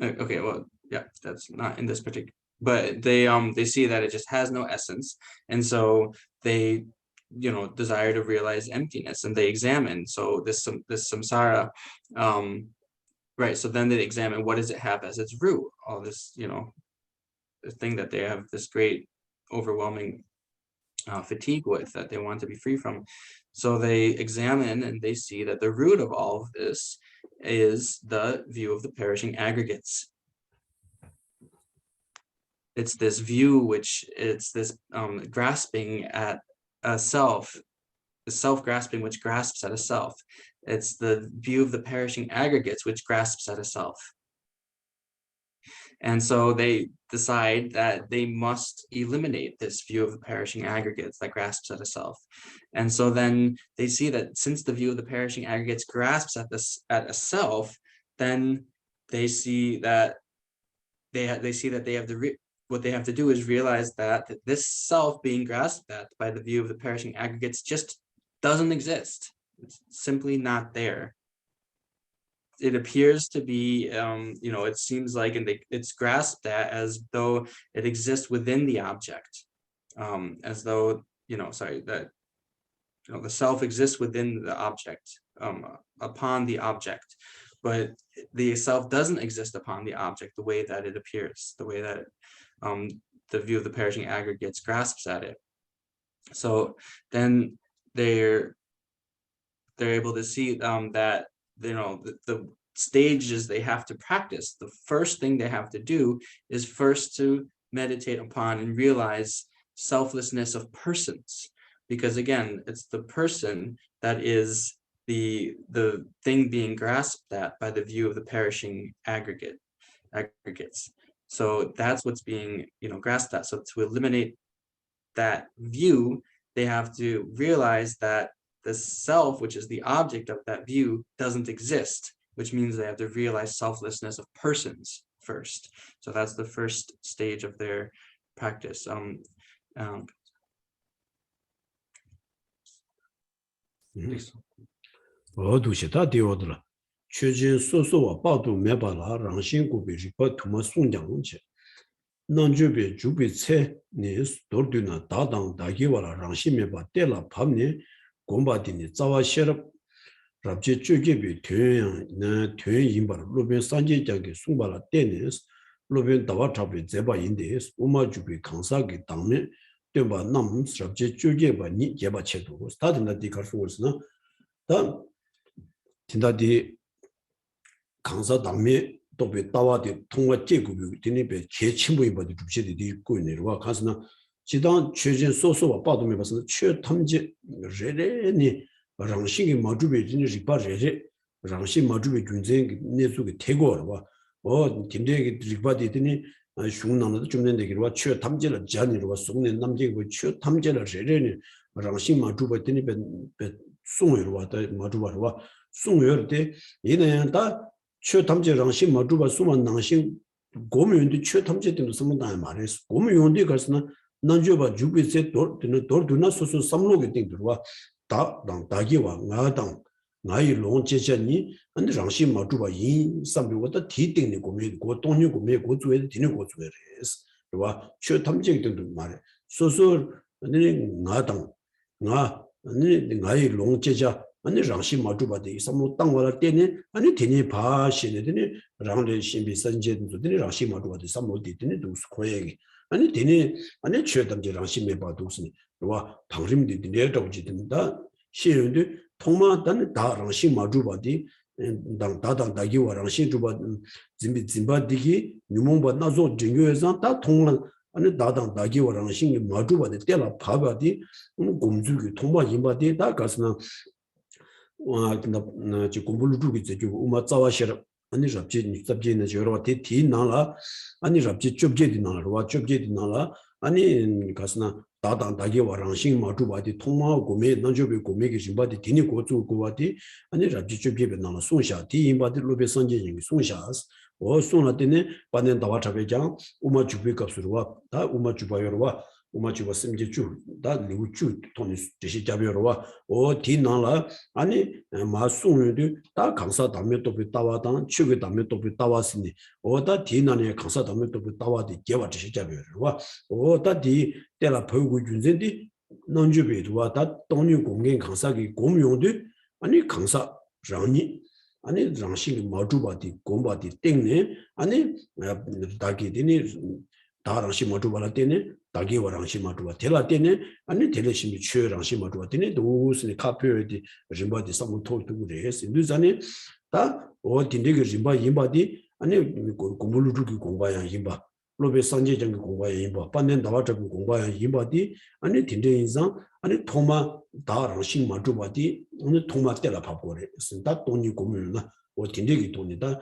Okay, well, yeah, that's not in this particular. But they see that it just has no essence, and so they, you know, desire to realize emptiness, and they examine. So this samsara, right? So then they examine, what does it have as its root? All this, you know, the thing that they have this great, overwhelming fatigue with, that they want to be free from. So they examine and they see that the root of all of this is the view of the perishing aggregates. It's this view, which it's this grasping at a self, the self-grasping which grasps at a self. It's the view of the perishing aggregates which grasps at a self. And so they decide that they must eliminate this view of the perishing aggregates that grasps at a self. And so then they see that since the view of the perishing aggregates grasps at a self, then they see that they see that they have what they have to do is realize that this self being grasped at by the view of the perishing aggregates just doesn't exist. It's simply not there. It appears to be, you know, it seems like, and it's grasped at as though it exists within the object, as though, you know, sorry, that, you know, the self exists within the object, upon the object, but the self doesn't exist upon the object the way that it appears, the way that the view of the perishing aggregates grasps at it. So then they're able to see that, you know, the stages they have to practice. The first thing they have to do is first to meditate upon and realize selflessness of persons, because again, it's the person that is the thing being grasped at by the view of the perishing aggregates. So that's what's being, you know, grasped at. So to eliminate that view, they have to realize that the self, which is the object of that view, doesn't exist, which means they have to realize selflessness of persons first. So that's the first stage of their practice. nanjubi jubi tse ni dorduna dadang dagi wala rangshi meba tela pamni gomba dini zawa sherab rabje chogebi tuen yinbar lobin sanje jangi sungbala tenis lobin dawa chabi zeba indes uma jubi kansagi dangme tenba nam rabje chogeba ni jeba chedu statinda di karsungosna da tinda di kansa dangme 또베 따와디 통과 제국이 되네베 제 친구인 바디 줍시디 있고 내려와 가서나 지단 최진 소소와 빠도메 봐서 최 탐지 레레니 랑싱이 마주베 진이 리바레레 랑싱 마주베 군쟁 내속에 태고라 뭐 김대기 리바디 되니 슝나나도 좀 nen데기와 최 탐지를 잔이로 속내 남제고 최 탐지를 레레니 랑싱 마주베 되니 베 송여로 와다 마주바로 송여를 때 얘는 다 최탐제 랑신 마주바 수만 낭신 고면도 최탐제 때문에 쓰는다 말했어. 고면도 가서는 난주바 주비세 돌드나 소소 삼로게 땡들와 dang dagiwa nga dang nga yi long jeja ni an rangshi ma zhuba yin sambi wada ti ting ni gome go tong ni gome go zuwe di ni go zuwe res wa chö tamjek ding du mare so ni nga dang nga ni nga yi long jeja ani rangshi ma zhuba de samu tang wala tene ani tene pa shine de rang le shin bi san je du de rangshi ma zhuba de samu de de du su koye ani tene ani chö tamje rangshi me ba du sni wa 방림 de ne da ji da shi de 통마 단 다랑시 마주바디 당 다당 다기 와랑시 주바 짐비 짐바디기 뉴몽바 나조 징여에서 다 통만 아니 다당 다기 와랑시 마주바디 때라 바바디 공주기 통마 임바디 다 가스나 와나 지 공부를 주기 저 우마 자와시라 아니 잡지는 저러 티 나라 아니 잡지 좁제디 나라 와 좁제디 나라 아니 가스나 다당 다기 와랑신 마주바디 통마 고메 난조비 고메기 심바디 디니 고주 고바디 아니 잡지 좁제비 나라 송샤 디 임바디 로베 선제징 송샤스 오 송나데네 바넨 다와 차베장 우마 주비 값으로와 다 우마 주바여와 우마 주바 심지주 다 리우주 돈이 대시 잡여와 오 디나라 아니 마송유도 다 강사 담에 또 따와당 추게 담에 또 따와스니 오다 디나네 강사 담에 또 따와디 개와 대시 잡여와 오다 디 때라 보고 준전디 난주비도와 다 동료 공연 강사기 공용도 아니 강사 장니 아니 장신 마주바디 공바디 땡네 아니 다기 되니 다랑시 마주바라 때네 다기 와랑시 마주바 텔라 때네 아니 텔레심이 최랑시 마주바 때네 도스니 카페어디 림바디 사무 토르두레 신두자니 다 어딘데게 림바 임바디 아니 공부루기 공바야 임바 로베 산제정 공바야 임바 반년 나와잡고 공바야 임바디 아니 딘데 인상 아니 토마 다랑시 마주바디 오늘 토마 때라 바보레 신다 돈이 고물나 어딘데게 돈이다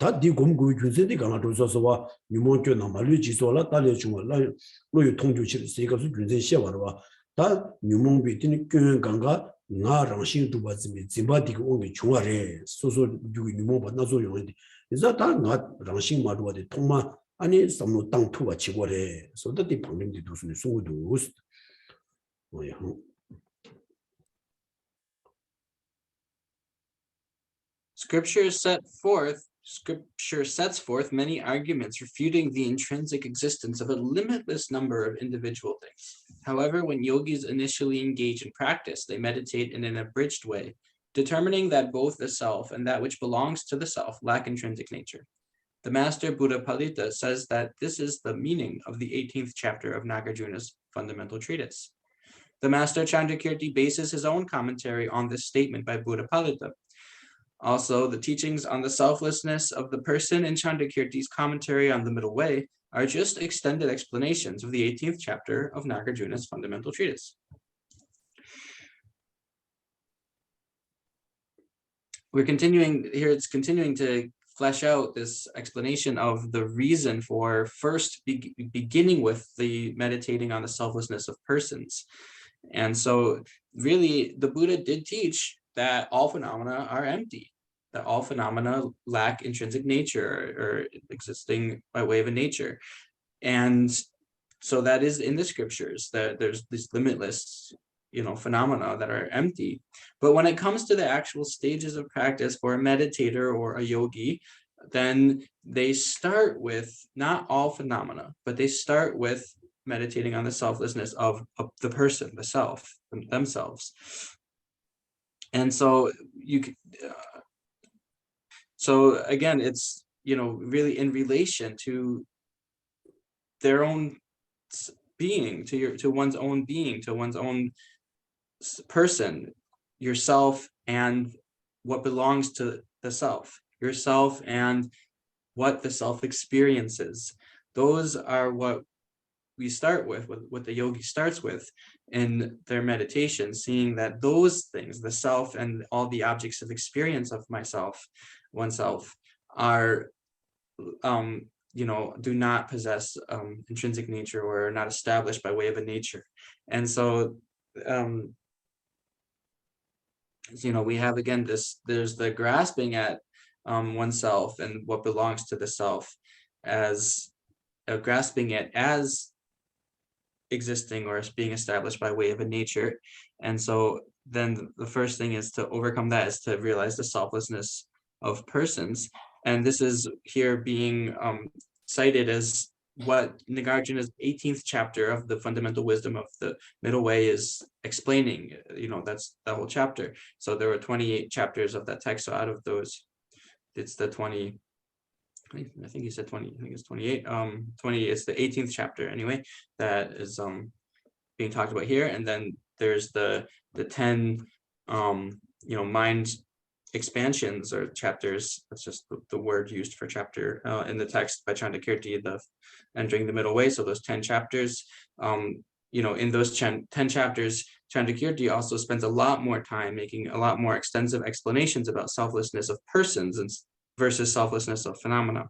다디 공부 준세디 가나 조서서와 유mon교 나말리 지소라 달려 중얼라 로유 통주치 세가수 준세 시와와 다 유mon비티니 교연강가 나랑신 두바즈미 짐바디고 오미 중화래 소소 유기 유mon바 나소 용인데 이자 다나 랑신 마두와데 통마 아니 섬노 땅 투와 치고래 소다디 방림디 두스니 수고도 뭐야 Scripture sets forth many arguments refuting the intrinsic existence of a limitless number of individual things. However, when yogis initially engage in practice, they meditate in an abridged way, determining that both the self and that which belongs to the self lack intrinsic nature. The master Buddha Palita says that this is the meaning of the 18th chapter of Nagarjuna's fundamental treatise. The master Chandrakirti bases his own commentary on this statement by Buddha Palita. Also, the teachings on the selflessness of the person in Chandrakirti's commentary on the middle way are just extended explanations of the 18th chapter of Nagarjuna's fundamental treatise. We're continuing here, it's continuing to flesh out this explanation of the reason for first beginning with the meditating on the selflessness of persons. And so really the Buddha did teach that all phenomena are empty, that all phenomena lack intrinsic nature or existing by way of a nature. And so that is in the scriptures, that there's these limitless, phenomena that are empty. But when it comes to the actual stages of practice for a meditator or a yogi, then they start with not all phenomena, but they start with meditating on the selflessness of the person, the self, themselves. And so so again, it's, really in relation to their own being, to one's own being, to one's own person, yourself and what belongs to the self, yourself and what the self experiences. Those are what we start with, what the yogi starts with in their meditation, seeing that those things, the self and all the objects of experience of oneself are, do not possess intrinsic nature or are not established by way of a nature. And so, we have again there's the grasping at oneself and what belongs to the self as grasping it as existing or as being established by way of a nature. And so then the first thing is to overcome that is to realize the selflessness of persons. And this is here being cited as what Nagarjuna's 18th chapter of the fundamental wisdom of the middle way is explaining. That's the whole chapter. So there were 28 chapters of that text. So out of those, it's the 20, I think he said 20, I think it's 28. 20 is the 18th chapter anyway, that is being talked about here. And then there's the 10 mind expansions or chapters. That's just the word used for chapter in the text by Chandakirti, the entering the middle way. So those 10 chapters, in those 10 chapters, Chandakirti also spends a lot more time making a lot more extensive explanations about selflessness of persons versus selflessness of phenomena.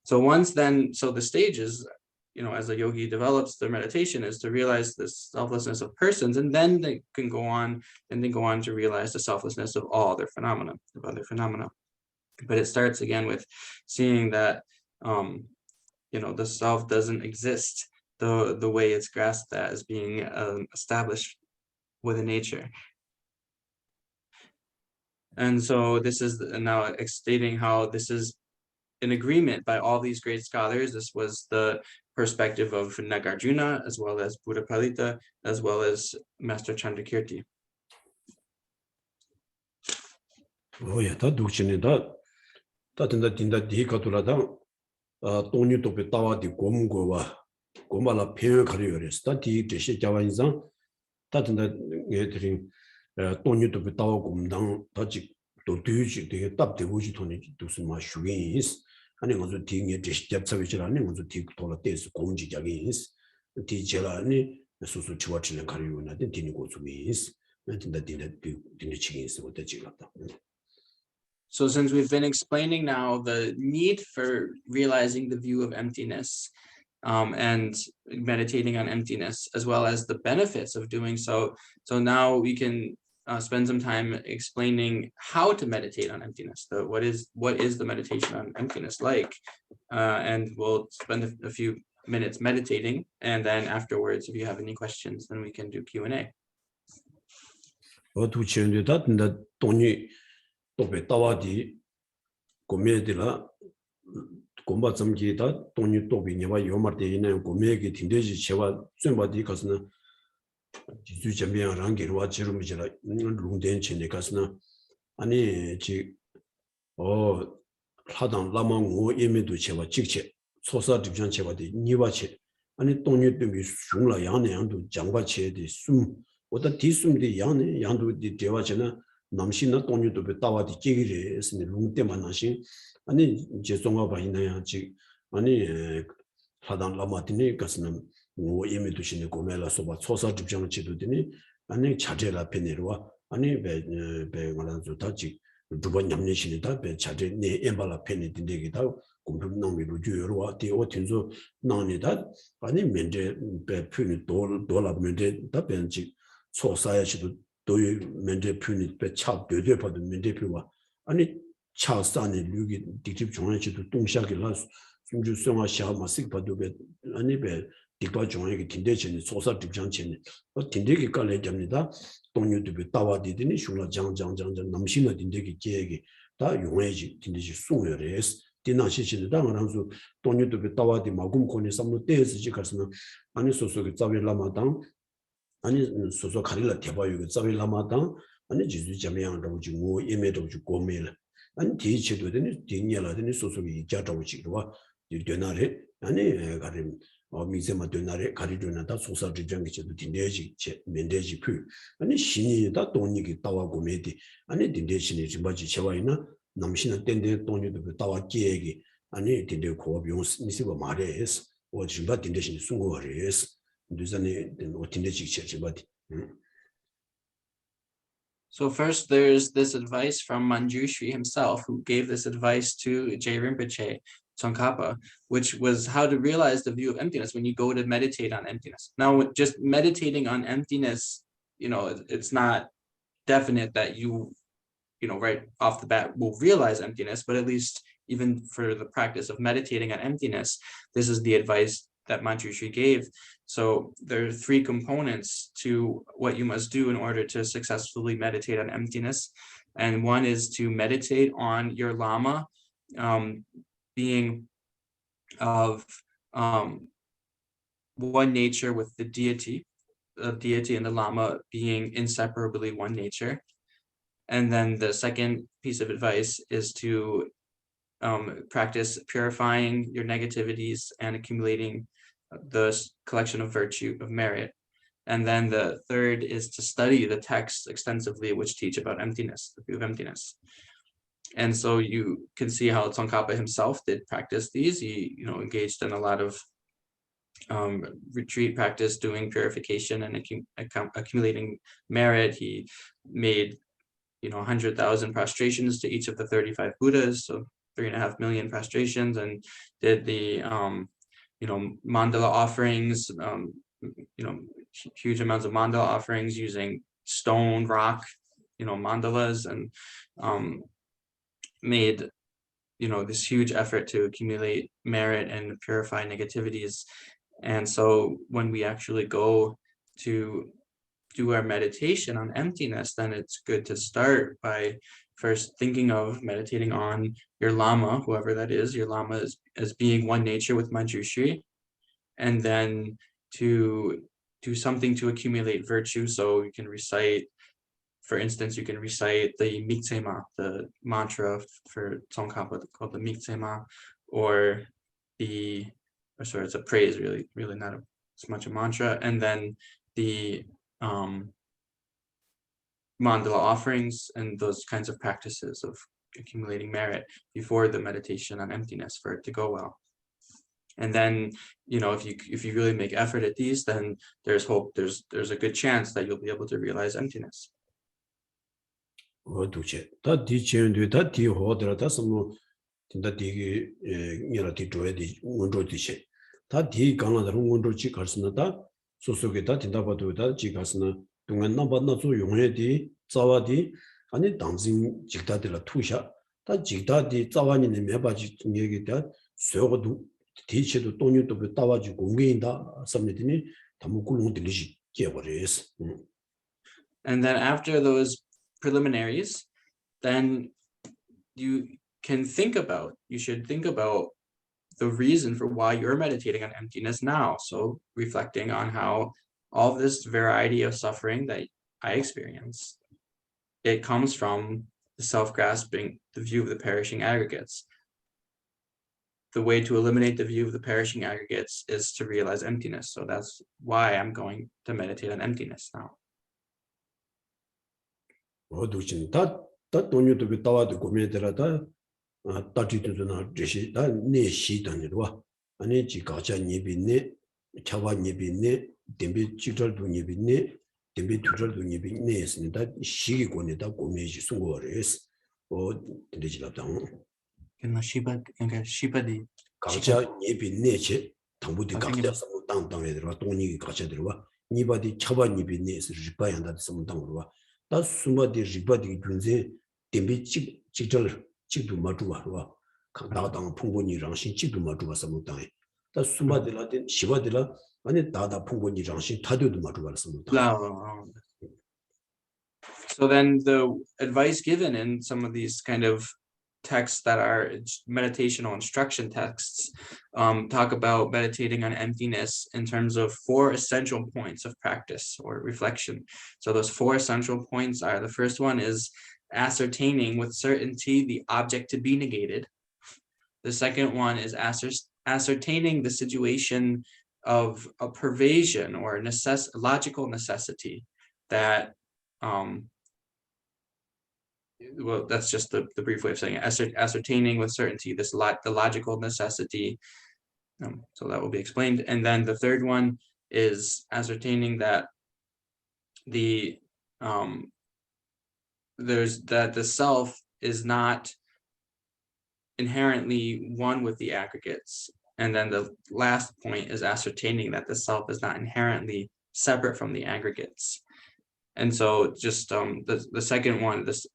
So the stages, as a yogi develops their meditation, is to realize the selflessness of persons, and then they go on to realize the selflessness of all their phenomena, of other phenomena. But it starts again with seeing that the self doesn't exist the way it's grasped as being established within nature. And so this is now stating how this is an agreement by all these great scholars. This was the perspective of Nagarjuna, as well as Buddha Palita, as well as Master Chandakirti. Oh yeah, that duction that in the Dikatulada, Tony to Petawa, the Gomgova, Gomala Pio Carriers, that the Geshe Javanza, that in the getting Tony to Petawa Gomdang, Tajik to Duji, the top the Wujitoni to some machines. And also taking a dish depth of which running on the take to this Gomji against the Tijelani, the Susu Chwachin and Karuna, the Tinigo to means, and that didn't chickens with the Chilata. So since we've been explaining now the need for realizing the view of emptiness and meditating on emptiness, as well as the benefits of doing so, so now we can spend some time explaining how to meditate on emptiness. What is the meditation on emptiness like? And we'll spend a few minutes meditating, and then afterwards, if you have any questions, then we can do Q&A. Tope Tawadi Comedilla Combat some Gita, Tony Topi, Neva Yomarte, Gomegi, Tindeji, Cheva, somebody Casna, Champion Rangi, Wachirum, Lunden, Chenecasna, Ani or Hadan Lamang, Emedu Cheva, Chiche, Sosa Division Cheva, Nivache, Ani Tony to be Shungla Yan and to Jangache, the Sum, what the Tisum the Yan, Yandu the Devachana. 남신나 돈유도 배타와 디기리 했으니 롱때만 나신 아니 제송아 바이나야 지 아니 하단 라마티니 가스는 뭐 예매도 신의 고멜라 소바 초사 집정을 지도더니 아니 자제라 페네로와 아니 베 말한서 다지 두번 냠내신이다 베 자제 네 엠발라 페네 딘데기다 공품 농미로 주요로와 디오 틴조 나니다 아니 멘제 베 푸니 돌라 멘제 답변지 초사야시도 도의 면제 표현이 배차 되게 받은 면제표와 아니 차산의 류기 직접 중앙에도 동시하게라 숨주성화 샤마식 받도 아니 배 디바 중앙에 딘대전에 소사 집장전에 딘대기 깔래 됩니다. 동료도 따와디더니 슈라 장장장 남신의 딘대기 계획이 다 용해지 딘대지 송여레스 디나시시는 당하면서 동료도 따와디 마금콘에 삼로 때에서 가서는 아니 소소게 자벨라마당 아니 소소 가릴라 대바유가 자빌라마당 아니 지주 자매양도 지고 예매도 지고 고메라 아니 디치도 되니 디냐라더니 소소기 자자고 지고와 되나래 아니 가림 미세마 되나래 가리도나다 소사 집장이 지도 딘데지 멘데지 표 아니 신이다 돈이기 따와 고메디 아니 딘데신이 지바지 제와이나 남신은 땐데 돈이도 따와 계획이 아니 딘데 고비용 미세가 말해서 어 지바 딘데신이 순고하래스 So first, there's this advice from Manjushri himself, who gave this advice to Jay Rinpoche, Tsongkhapa, which was how to realize the view of emptiness when you go to meditate on emptiness. Now, just meditating on emptiness, it's not definite that you right off the bat will realize emptiness, but at least even for the practice of meditating on emptiness, this is the advice that Manjushri gave. So there are three components to what you must do in order to successfully meditate on emptiness. And one is to meditate on your Lama being of one nature with the deity and the Lama being inseparably one nature. And then the second piece of advice is to practice purifying your negativities and accumulating the collection of virtue, of merit. And then the third is to study the texts extensively which teach about emptiness, the view of emptiness. And so you can see how Tsongkhapa himself did practice these. He, engaged in a lot of retreat practice, doing purification and accumulating merit. He made 100,000 prostrations to each of the 35 Buddhas, so 3.5 million prostrations, and did the mandala offerings, huge amounts of mandala offerings using stone, rock, mandalas, and made this huge effort to accumulate merit and purify negativities. And so when we actually go to do our meditation on emptiness, then it's good to start by first thinking of meditating on your Lama, whoever that is, your Lama as being one nature with Manjushri, and then to do something to accumulate virtue. So you can recite, for instance, you can recite the Miktsema, the mantra for Tsongkhapa called the Miktsema, or it's a praise, really not as much a mantra, and then the mandala offerings and those kinds of practices of accumulating merit before the meditation on emptiness for it to go well. And then, if you really make effort at these, then there's hope, there's a good chance that you'll be able to realize emptiness. 동안 남바나 조 용해디 자와디 아니 당진 직다들라 투샤 다 직다디 자와니네 매바지 얘기다 쇠고도 대체도 돈유도 따와지 공개인다 섬내더니 담고롱 들리지 깨버렸어. And then after those preliminaries, then you should think about the reason for why you're meditating on emptiness now. So reflecting on how all this variety of suffering that I experience, it comes from the self-grasping, the view of the perishing aggregates. The way to eliminate the view of the perishing aggregates is to realize emptiness. So that's why I'm going to meditate on emptiness now. dembe chikral du nyebine dembe tural du nyebine esnda shigi kone da gomeji sungores o dejila dang in shiba di 가자 nyebine che 당부디 각자 섬 땅땅 애들와 돈이 가자 들어와 니바디 차바 nyebine 스 리바ян다 섬 땅으로와 다 수마디 리바디 군제 dembe chikral chik두 마주와 와 강다당 풍분이랑 신 chik두 마주와 섬 땅에 다 수마디라 된 시바디라 아니 다다 풍분이 정신 타도도 맞고 말습니다. So then the advice given in some of these kind of texts that are meditational instruction texts talk about meditating on emptiness in terms of 4 essential points of practice or reflection. So those 4 essential points are, the first one is ascertaining with certainty the object to be negated. The second one is ascertaining the situation of a pervasion or logical necessity that well, that's just the brief way of saying it. Ascertaining with certainty the logical necessity, so that will be explained. And then the third one is ascertaining that the the self is not inherently one with the aggregates. And then the last point is ascertaining that the self is not inherently separate from the aggregates. And so just the second one, this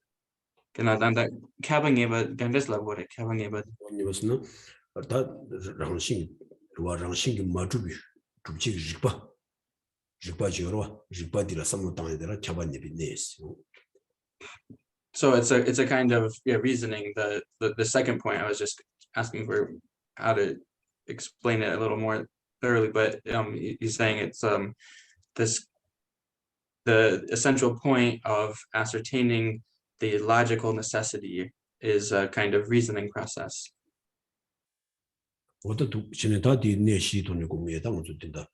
that kabangeba gandes labore kabangeba was no da rangshing wa rangshing majubi 줍지 rikpa jiyorwa, rikpa dila samu tangidara chaba nipi nes. So it's a kind of reasoning. The second point, I was just asking for how to explain it a little more thoroughly, but he's saying it's the essential point of ascertaining the logical necessity is a kind of reasoning process. Oda tu shinita di ne shi to ne gumye da ngu dinda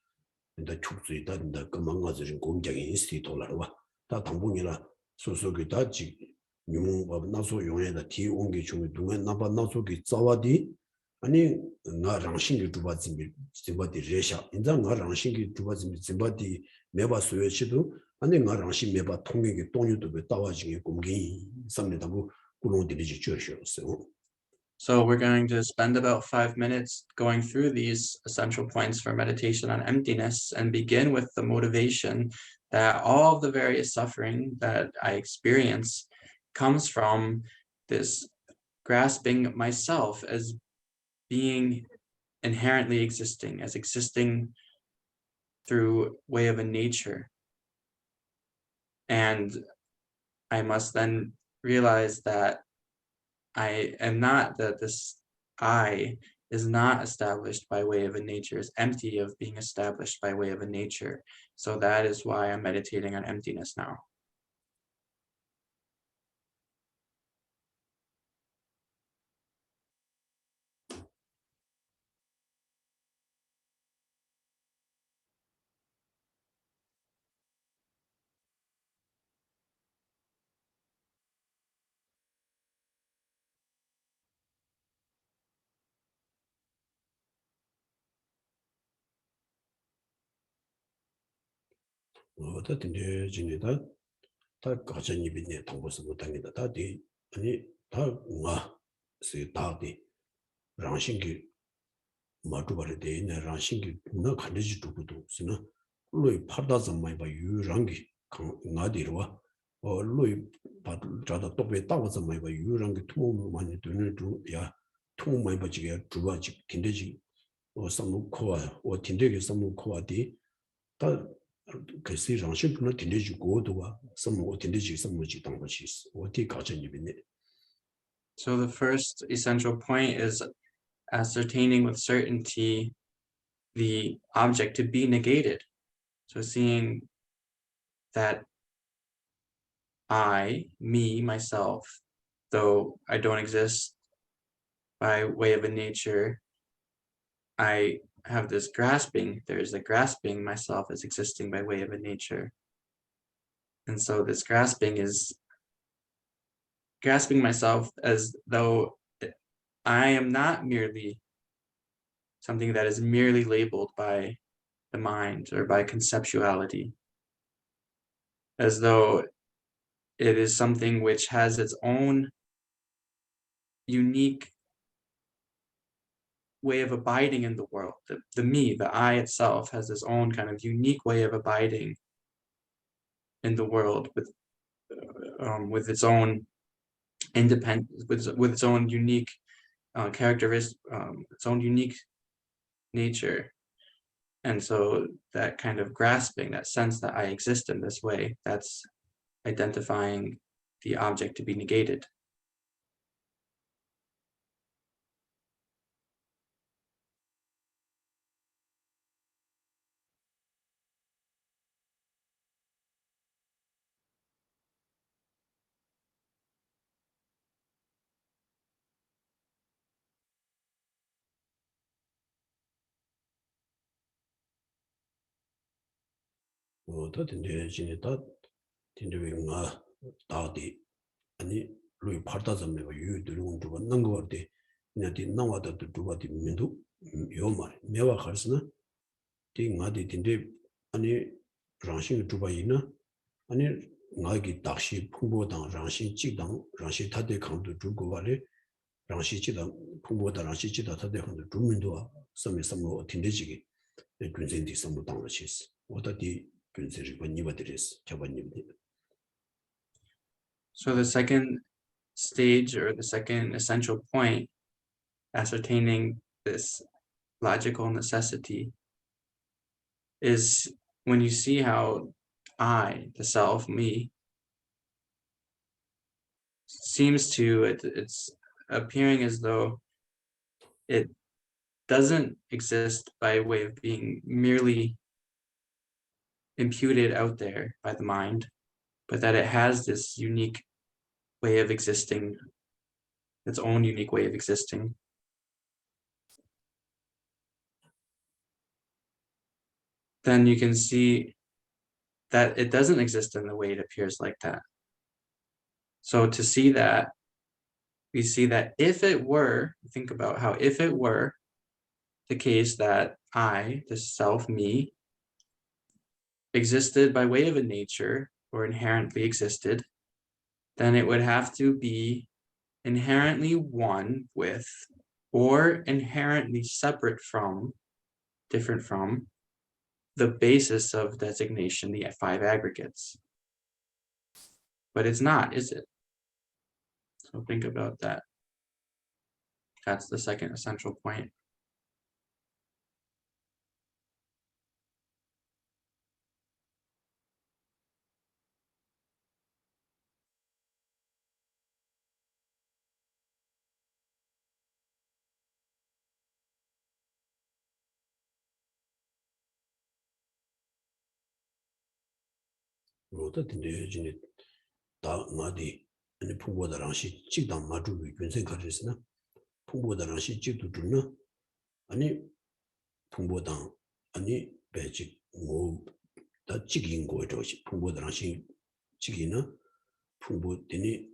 dinda chukzui da dinda gamanga zirin gumjagi insti to larwa da tangpungi la soso ki da ji nyung wab naso yongye da ti ongi chungi dunga naba naso ki tsawa di ani nga rangshingi dhruva zimba di resha inza nga rangshingi dhruva zimba di meba suyo chido ani nga rangshin meba tongi ki tonyu dhubwe tawa jingi gumgi samne dambu kulong dili ji chosho se. So we're going to spend about 5 minutes going through these essential points for meditation on emptiness and begin with the motivation that all of the various suffering that I experience comes from this grasping myself as being inherently existing, as existing through way of a nature. And I must then realize that I am not, that this I is not established by way of a nature, is empty of being established by way of a nature. So that is why I'm meditating on emptiness now. 다 근데 진이다 다 가전이 비네 통보서 못 당니다 다디 아니 다가 세 다디 랑신기 마두바르 데네 랑신기 나 간지 두고도 쓰나 로이 파다자 많이 봐 유랑기 나디로와 로이 파도 자다 또베 따와서 많이 봐 유랑기 투모 많이 되는 두야 투모 많이 봐지게 두바지 근데지 삼무코와 틴데게 삼무코와디 다 그시 장식분을 딘데지고 도와 섬고 딘데지 섬무지 당고치스 어디 가전이빈네. So the first essential point is ascertaining with certainty the object to be negated. So seeing that I, me, myself, though I don't exist by way of a nature, I have this grasping, there's a grasping myself as existing by way of a nature. And so this grasping is grasping myself as though I am not merely something that is merely labeled by the mind or by conceptuality, as though it is something which has its own unique way of abiding in the world. The me, the I itself, has its own kind of unique way of abiding in the world with its own independent, with its own unique characteristic, its own unique nature. And so that kind of grasping, that sense that I exist in this way, that's identifying the object to be negated. 다 딘데 진이다 딘데 왜가 다디 아니 로이 파다자메 유드르운 두가 난거 같아. 나디 나와도 두바디 민도 요말 메와 가르스나 디 나디 딘데 아니 랑신 두바이나 아니 나기 dakshi 풍부당 랑신 찍당 랑신 타데 강도 두고 말에 랑신 찍당 풍부다 랑신 찍다 타데 강도 두민도와 섬에 섬로 딘데지기 군센디 섬로 당로치스 어디 군세리 번니바드레스 잡아님들. So the second stage, or the second essential point, ascertaining this logical necessity, is when you see how I, the self, me, seems to, it's appearing as though it doesn't exist by way of being merely imputed out there by the mind, but that it has this unique way of existing, its own unique way of existing. Then you can see that it doesn't exist in the way it appears like that. So to see that, we see that if it were, think about how if it were the case that I, the self, me, existed by way of a nature or inherently existed, then it would have to be inherently one with or inherently separate from, different from, the basis of designation, the 5 aggregates. But it's not, is it? So think about that. That's the second essential point. 로다 딘데지니 다 나디 아니 풍보다랑시 찍당 마주비 군생 가르스나 풍보다랑시 찍도 주나 아니 풍보당 아니 배직 뭐다 찍인 거죠시 풍보다랑시 찍이나 풍보되니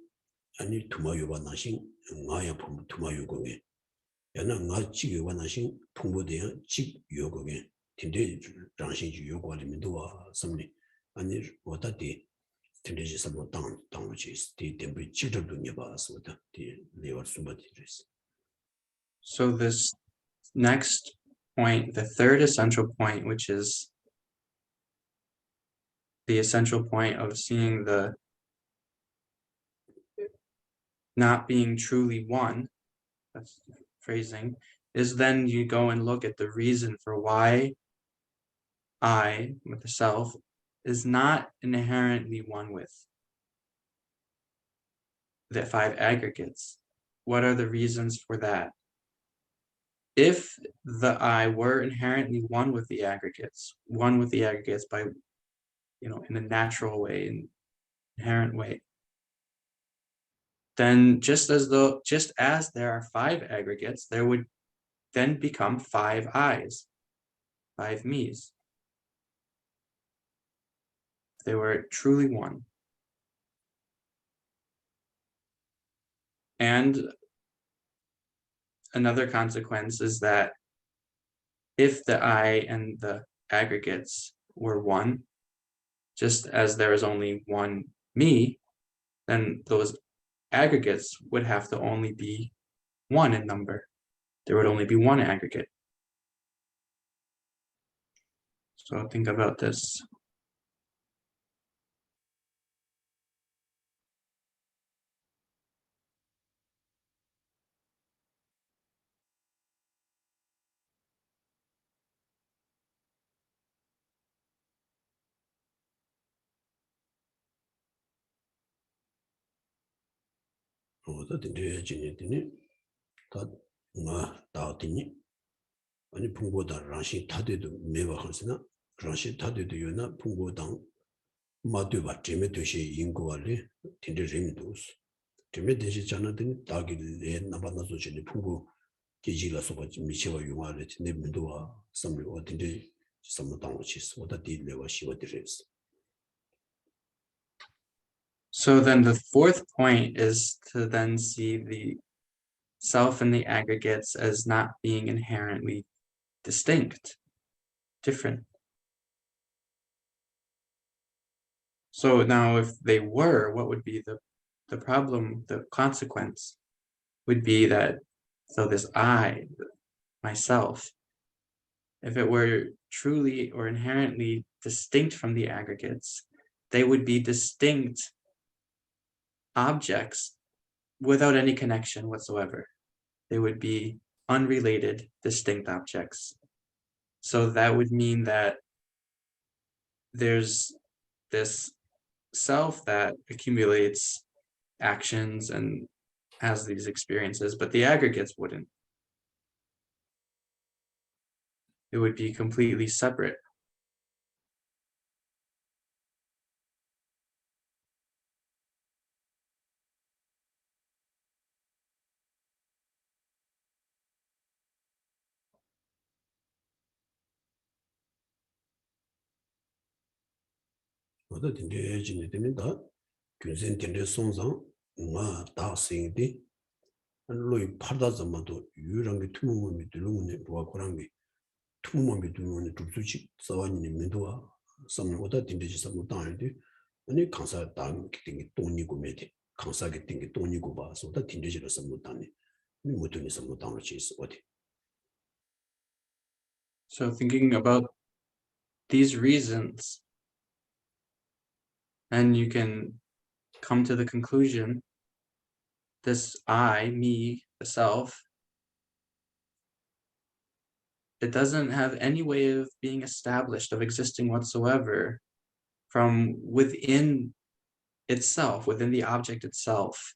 아니 투마요바나신 나야 풍 투마요고게 야나 나 찍요바나신 풍보대야 찍요고게 딘데 장신주 요관리면도 와 섬리 아니 어다디 딘데지 섬로 당로지 디 덴부 찍들도 녀바서다 디 레월 숨바디스. So this next point, the third essential point, which is the essential point of seeing the not being truly one, that's the phrasing, is then you go and look at the reason for why I, with the self, is not inherently one with the 5 aggregates. What are the reasons for that? If the I were inherently one with the aggregates by, in a natural way, an inherent way, then just as there are 5 aggregates, there would then become 5 I's, 5 me's. They were truly one. And another consequence is that if the I and the aggregates were one, just as there is only one me, then those aggregates would have to only be 1 in number. There would only be 1 aggregate. So think about this. 로다 딘데지니 다나 다오티니 아니 풍보다 랑시 타데도 매와 하스나 랑시 타데도 요나 풍보당 마드바 제메도시 인고알레 딘데레미도스 제메데시 자나든 다기레 나바나소치니 풍보 계지라서 미치와 용알레 딘데민도와 섬리 어딘데 섬도당오치스 오다 딜레와 시와디레스. So then the fourth point is to then see the self and the aggregates as not being inherently distinct, different. So now if they were, what would be the problem, the consequence would be that, so this I, myself, if it were truly or inherently distinct from the aggregates, they would be distinct objects without any connection whatsoever. They would be unrelated, distinct objects. So that would mean that there's this self that accumulates actions and has these experiences, but the aggregates wouldn't. It would be completely separate. 어디 된대 진이 됩니다. 군생 된대 송상 마 다생디 로이 파다자마도 유랑게 투모미 들로네 도와 고랑게 투모미 들로네 줍수치 사완이 민도와 섬보다 된대지 섬도 당인데 아니 강사 당 땡기 돈이고 메디 강사게 땡기 돈이고 봐서다 된대지로 섬도 당니 모두니 섬도 당을 지스 어디. So thinking about these reasons, and you can come to the conclusion, this I, me, the self, it doesn't have any way of being established, of existing whatsoever from within itself, within the object itself,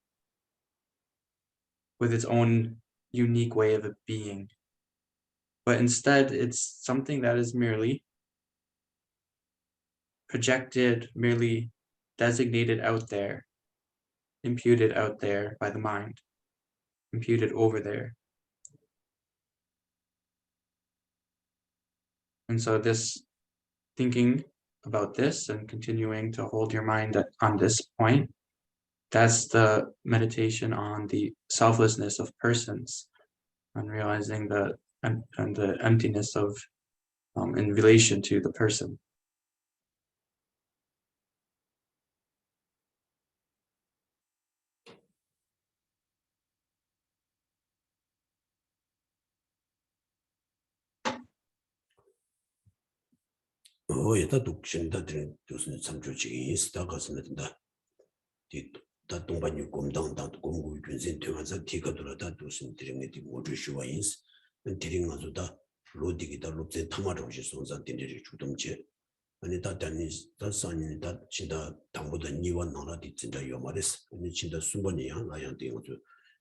with its own unique way of being. But instead, it's something that is merely projected, merely designated out there, imputed out there by the mind, imputed over there. And so this thinking about this and continuing to hold your mind on this point, that's the meditation on the selflessness of persons, on realizing the emptiness of in relation to the person. 여다 독신다 들은 교수님 참조직이 있다 가슴에다 다 동반이 공당당 공부 군생 퇴원사 티가 돌아다 교수님 드림에 모두 쇼와인스 드림가서다 로디기다 롭제 타마로시 손자 딘들이 주동제 아니 다단이 다산이 다 진다 당보다 니와 나라디 진짜 요마레스 아니 진짜 순번이야 나양 되어서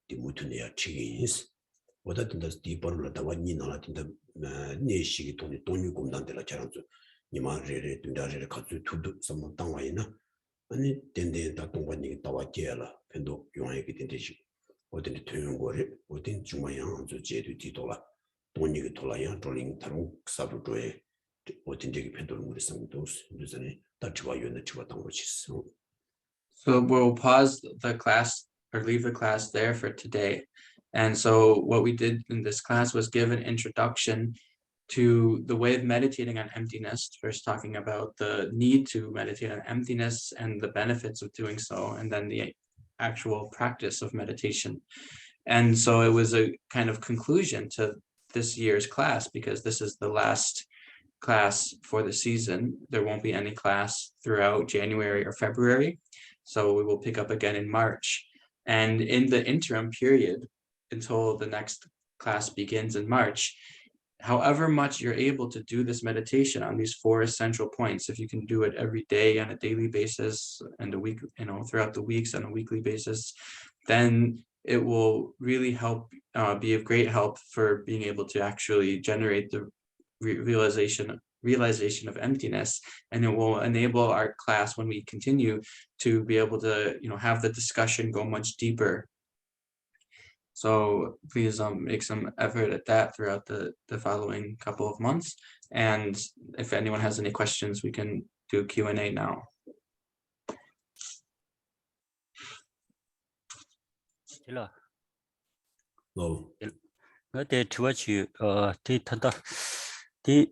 디무트네야 치기인스 보다 된다 디버를 다와 니 나라딘다 내시기 돈이 공당들라 저런서 니마레레 둔다레 같이 투두 섬 당와이나 아니 된데 다 동반이 다와게라 펜도 용하게 된대지 어디 퇴용거리 어디 중앙양 저 제도 뒤돌아 돈이 돌아야 돌링 다른 사부도에 어디 되게 펜도를 우리 상도 무슨 다 좋아요는 좋았던 것이 있어. So we'll pause the class or leave the class there for today. And so what we did in this class was give an introduction to the way of meditating on emptiness, first talking about the need to meditate on emptiness and the benefits of doing so, and then the actual practice of meditation. And so it was a kind of conclusion to this year's class, because this is the last class for the season. There won't be any class throughout January or February. So we will pick up again in March. And in the interim period, until the next class begins in March, however much you're able to do this meditation on these 4 essential points, if you can do it every day on a daily basis and a week, throughout the weeks on a weekly basis, then it will really help, be of great help for being able to actually generate the realization of emptiness, and it will enable our class, when we continue, to be able to have the discussion go much deeper. So please make some effort at that throughout the following couple of months. And if anyone has any questions, we can do Q&A now. Ngate tuachi ti tanda ti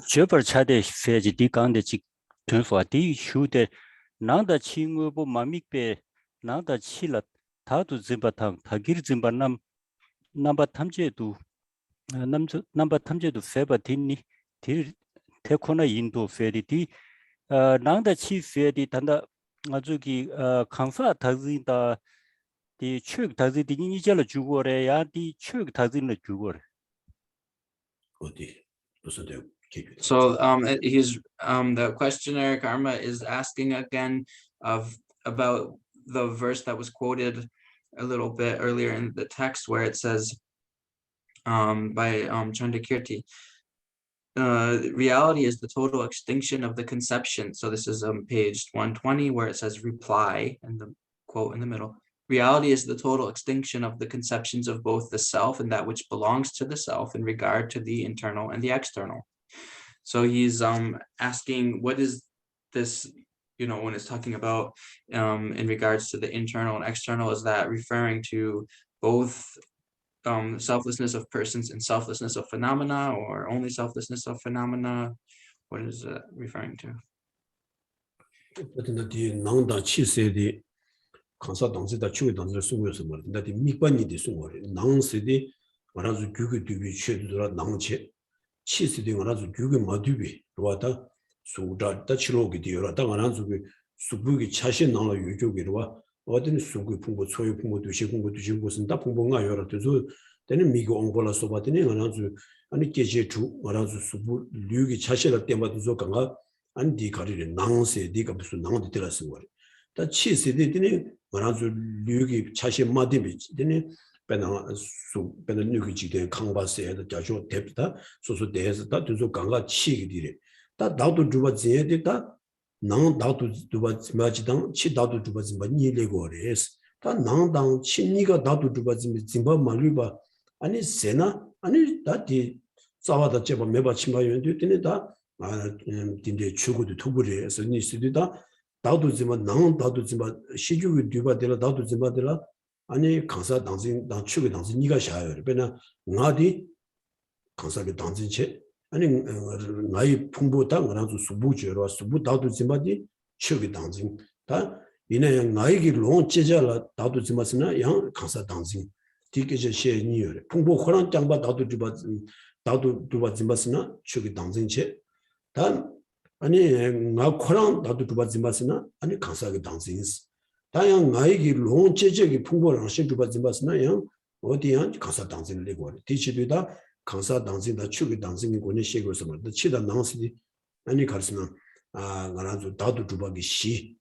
jebar chade feji di kangde chi tunso di shude nangda chi ngobo mamikbe nangda chila tadu zimbatang tagir zimba namba tamjedu namba tamjedu feba tinni ti tekona indo fedi di nangda chi fedi tanda azuki kansa tagzinda 디 추억 다지 디 이제로 주고래 야디 추억 다지는 주고래 어디 무슨 데 So the questioner Karma is asking again about the verse that was quoted a little bit earlier in the text where it says by Chandakirti, reality is the total extinction of the conception. So this is page 120 where it says reply, and the quote in the middle. Reality is the total extinction of the conceptions of both the self and that which belongs to the self in regard to the internal and the external. So he's asking, what is this, when it's talking about in regards to the internal and external, is that referring to both selflessness of persons and selflessness of phenomena, or only selflessness of phenomena? What is it referring to? 강사 당시다 추게 당시 송여서 말 근데 미관이디 송어리 낭세디 말아서 규규 뒤비 최도라 낭체 치스디 말아서 규규 마두비 로와다 수다다 치로기 디어라 당안한 수부기 차신 나라 유족이로와 어떤 수구 풍부 소유 풍부 두시 풍부 두시 무슨 다 풍부가 여러 때서 되는 미고 옹볼라 소바드니 말아서 아니 계제 주 말아서 수부 류기 차실할 때마다 저 강가 안디 가리를 낭세디가 무슨 낭도 들었은 거리 다 치스디니 말아서 류기 차시 마디비 되니 배나 수 배나 류기 지대 강바스에다 자주 됩다 소소 대해서 다 두서 강가 치기 디래 다 나도 두바 제데다 낭 나도 두바 마지당 치 나도 두바 짐바 니레고레스 다 낭당 치니가 나도 두바 짐바 말리바 아니 세나 아니 다디 자와다 제바 메바 침바연도 되니 다 딘데 추고도 투부리에서 니스디다 나도 짐바 낭 나도 짐바 시주기 두바데라 나도 짐바데라 아니 강사 당신 당 추고 당신 니가 샤요 배나 나디 강사게 당신체 아니 나이 풍부다 그러나도 수부지로 수부 나도 짐바디 추기 당신 다 이내 나이기 롱 제자라 나도 짐바스나 양 강사 당신 디게제 셰니요 풍부 호랑 장바 나도 두바 나도 두바 짐바스나 추기 당신체 단 아니 나 코랑 나도 두바 짐바스나 아니 강사게 당신스 다양 나에게 롱체적인 풍부랑 신주바 짐바스나 양 어디야 강사 당신을 내고 디치도다 강사 당신다 추기 당신이 권에 시고서 뭐 치다 나스디 아니 가르스나 나라도 나도 두바기 시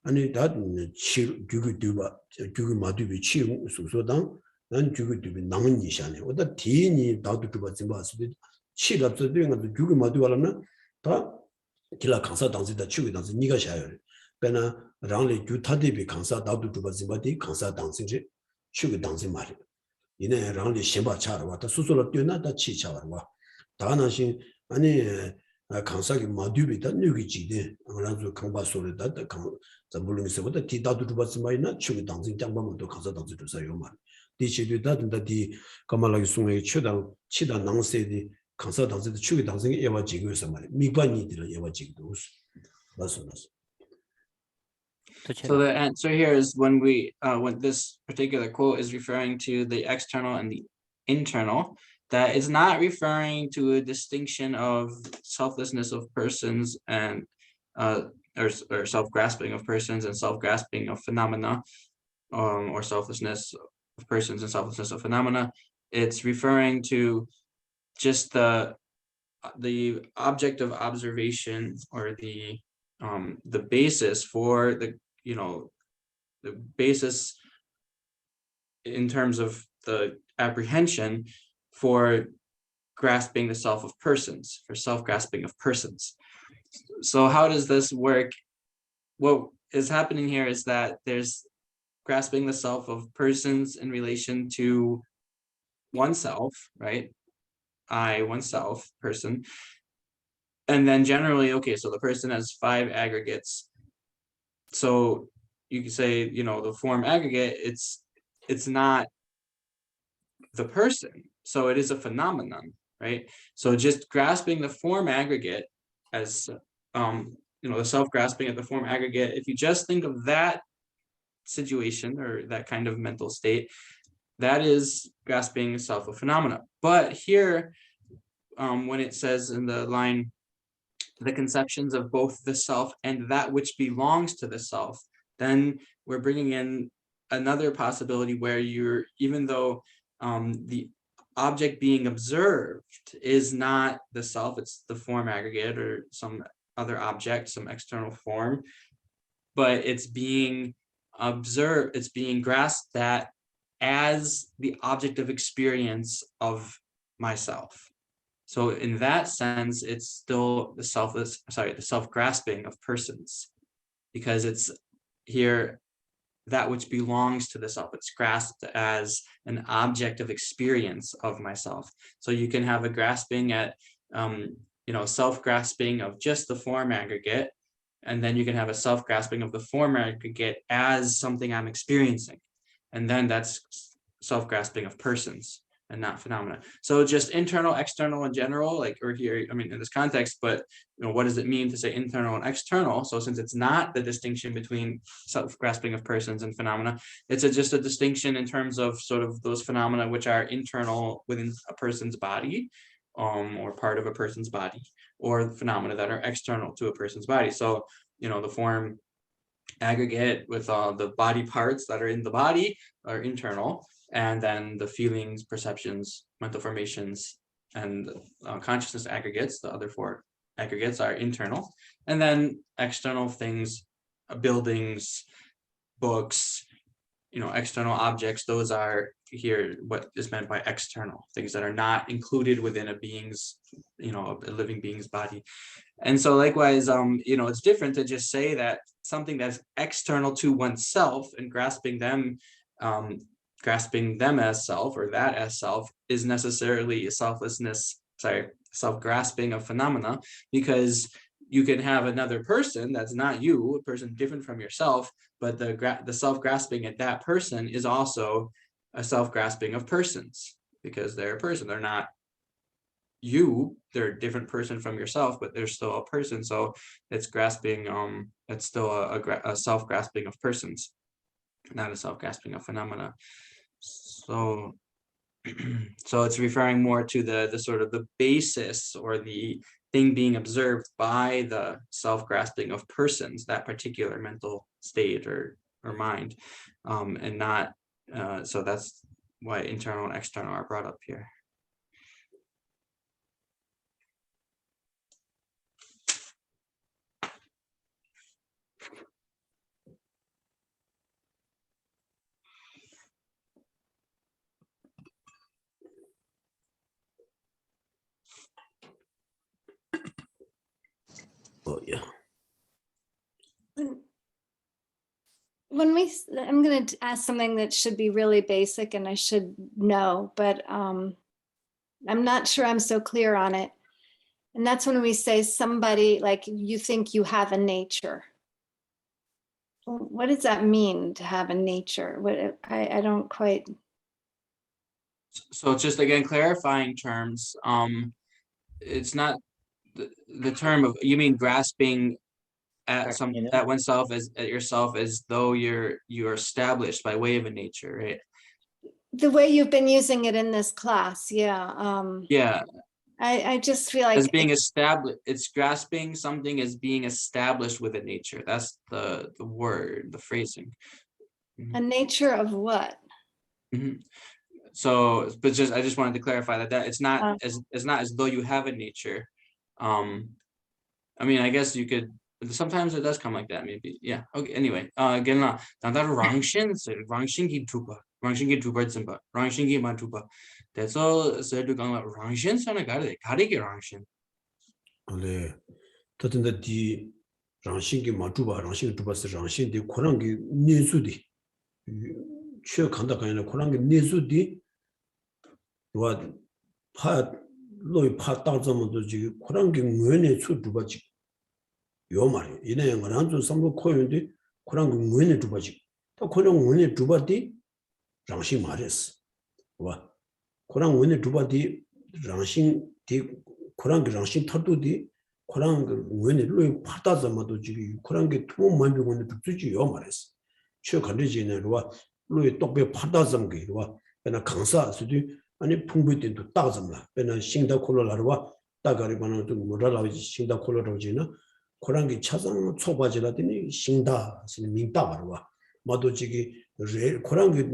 아니 다 규규 두바 규규 마두비 치 소소당 난 규규 두비 남은 이샤네 어다 디니 나도 두바 짐바스디 치랍서 되는 규규 마두발나 다 길라 강사 당신다 추기 당신 니가 샤요 배나 랑리 규타디비 강사 나도 두바 짐바디 강사 당신지 추기 당신 말이 이내 랑리 심바 차로 왔다 수술을 뛰어나다 치차와 다나신 아니 강사기 마두비다 뉴기지데 아무래도 강바소리다 강 물론에서부터 디다도 두바스마이나 추기 당신 장방도 강사 당신 주사요 말 디치도다 디 가말라기 송에 최당 치다 낭세디 강사 당신도 추기 당신이 예와 지구에서 말 미관이들 예와 지구도 맞습니다. So the answer here is when this particular quote is referring to the external and the internal, that is not referring to a distinction of selflessness of persons and or self-grasping of persons and self-grasping of phenomena, or selflessness of persons and selflessness of phenomena. It's referring to just the object of observation, or the basis for the basis in terms of the apprehension for grasping the self of persons, for self-grasping of persons. So how does this work? What is happening here is that there's grasping the self of persons in relation to oneself, right? I, oneself, person. And then generally, okay, so the person has 5 aggregates. So you can say, the form aggregate, it's not the person. So it is a phenomenon, right? So just grasping the form aggregate as, the self-grasping at the form aggregate, if you just think of that situation or that kind of mental state, that is grasping self of phenomena. But here, when it says in the line, the conceptions of both the self and that which belongs to the self, then we're bringing in another possibility where even though the object being observed is not the self, it's the form aggregate or some other object, some external form, but it's being observed, it's being grasped at as the object of experience of myself. So in that sense, it's still the self-grasping of persons, because it's here that which belongs to the self. It's grasped as an object of experience of myself. So you can have a grasping at, self-grasping of just the form aggregate, and then you can have a self-grasping of the form aggregate as something I'm experiencing. And then that's self-grasping of persons and not phenomena. So just internal, external in general, like, or here, I mean, in this context, but what does it mean to say internal and external? So since it's not the distinction between self-grasping of persons and phenomena, it's just a distinction in terms of sort of those phenomena which are internal within a person's body, or part of a person's body, or phenomena that are external to a person's body. So, the form aggregate with all the body parts that are in the body are internal, and then the feelings, perceptions, mental formations, and consciousness aggregates, the other four aggregates, are internal. And then external things, buildings, books, external objects, those are here what is meant by external, things that are not included within a being's, a living being's body. And so likewise, it's different to just say that something that's external to oneself and grasping them as self, or that as self, is necessarily a self-grasping of phenomena, because you can have another person that's not you, a person different from yourself, but the self-grasping at that person is also a self-grasping of persons, because they're a person. They're not you, they're a different person from yourself, but they're still a person. So it's grasping, it's still a self-grasping of persons, not a self-grasping of phenomena. So it's referring more to the sort of the basis, or the thing being observed by the self-grasping of persons, that particular mental state or mind, and not, so that's why internal and external are brought up here. Oh, yeah. I'm going to ask something that should be really basic and I should know, but I'm not sure I'm so clear on it. And that's when we say somebody, like, you think you have a nature. What does that mean, to have a nature? I don't quite. So just again, clarifying terms, it's not the term of, you mean grasping at oneself, as at yourself, as though you're established by way of a nature, right? The way you've been using it in this class, yeah. Yeah. I just feel like as being established, it's grasping something as being established with a nature. That's the word, the phrasing. A nature of what? Mm-hmm. So, but I just wanted to clarify that it's not as though you have a nature. I mean, I guess you could. Sometimes it does come like that, maybe. Yeah. Okay. Anyway, again, 단다로 랑신, 랑신기 두바, 랑신기 두바쯤바, 랑신기 만두바. 그래서 저도 강라 랑신 선에 가리게 랑신. 네. 더든다 디 랑신기 만두바, 랑신기 두바스 랑신디 코랑기 내수디. 최 간다가 아니라 코랑기 내수디. 와 로이 파 따져면도 지금 코랑기 뇌에 수 두바지. 요 말이에요. 이내 영어는 좀 삼고 코인데 그런 거 문에 두바지. 또 그런 문에 두바디 장신 말했어. 와. 그런 문에 두바디 장신 디 그런 게 장신 터도디 그런 거 문에 로이 파다자마도 지금 그런 게 투만 비고는 두지 요 말했어. 최 간지는 와 로이 똑배 파다점 게 와. 내가 강사 수도 아니 풍부된도 따점라. 내가 싱다 콜로라와 따가리바는 좀 뭐라라지 싱다 콜로라지나 고랑기 차상 초바지라더니 싱다 스는 민다바와 마도지기 고랑기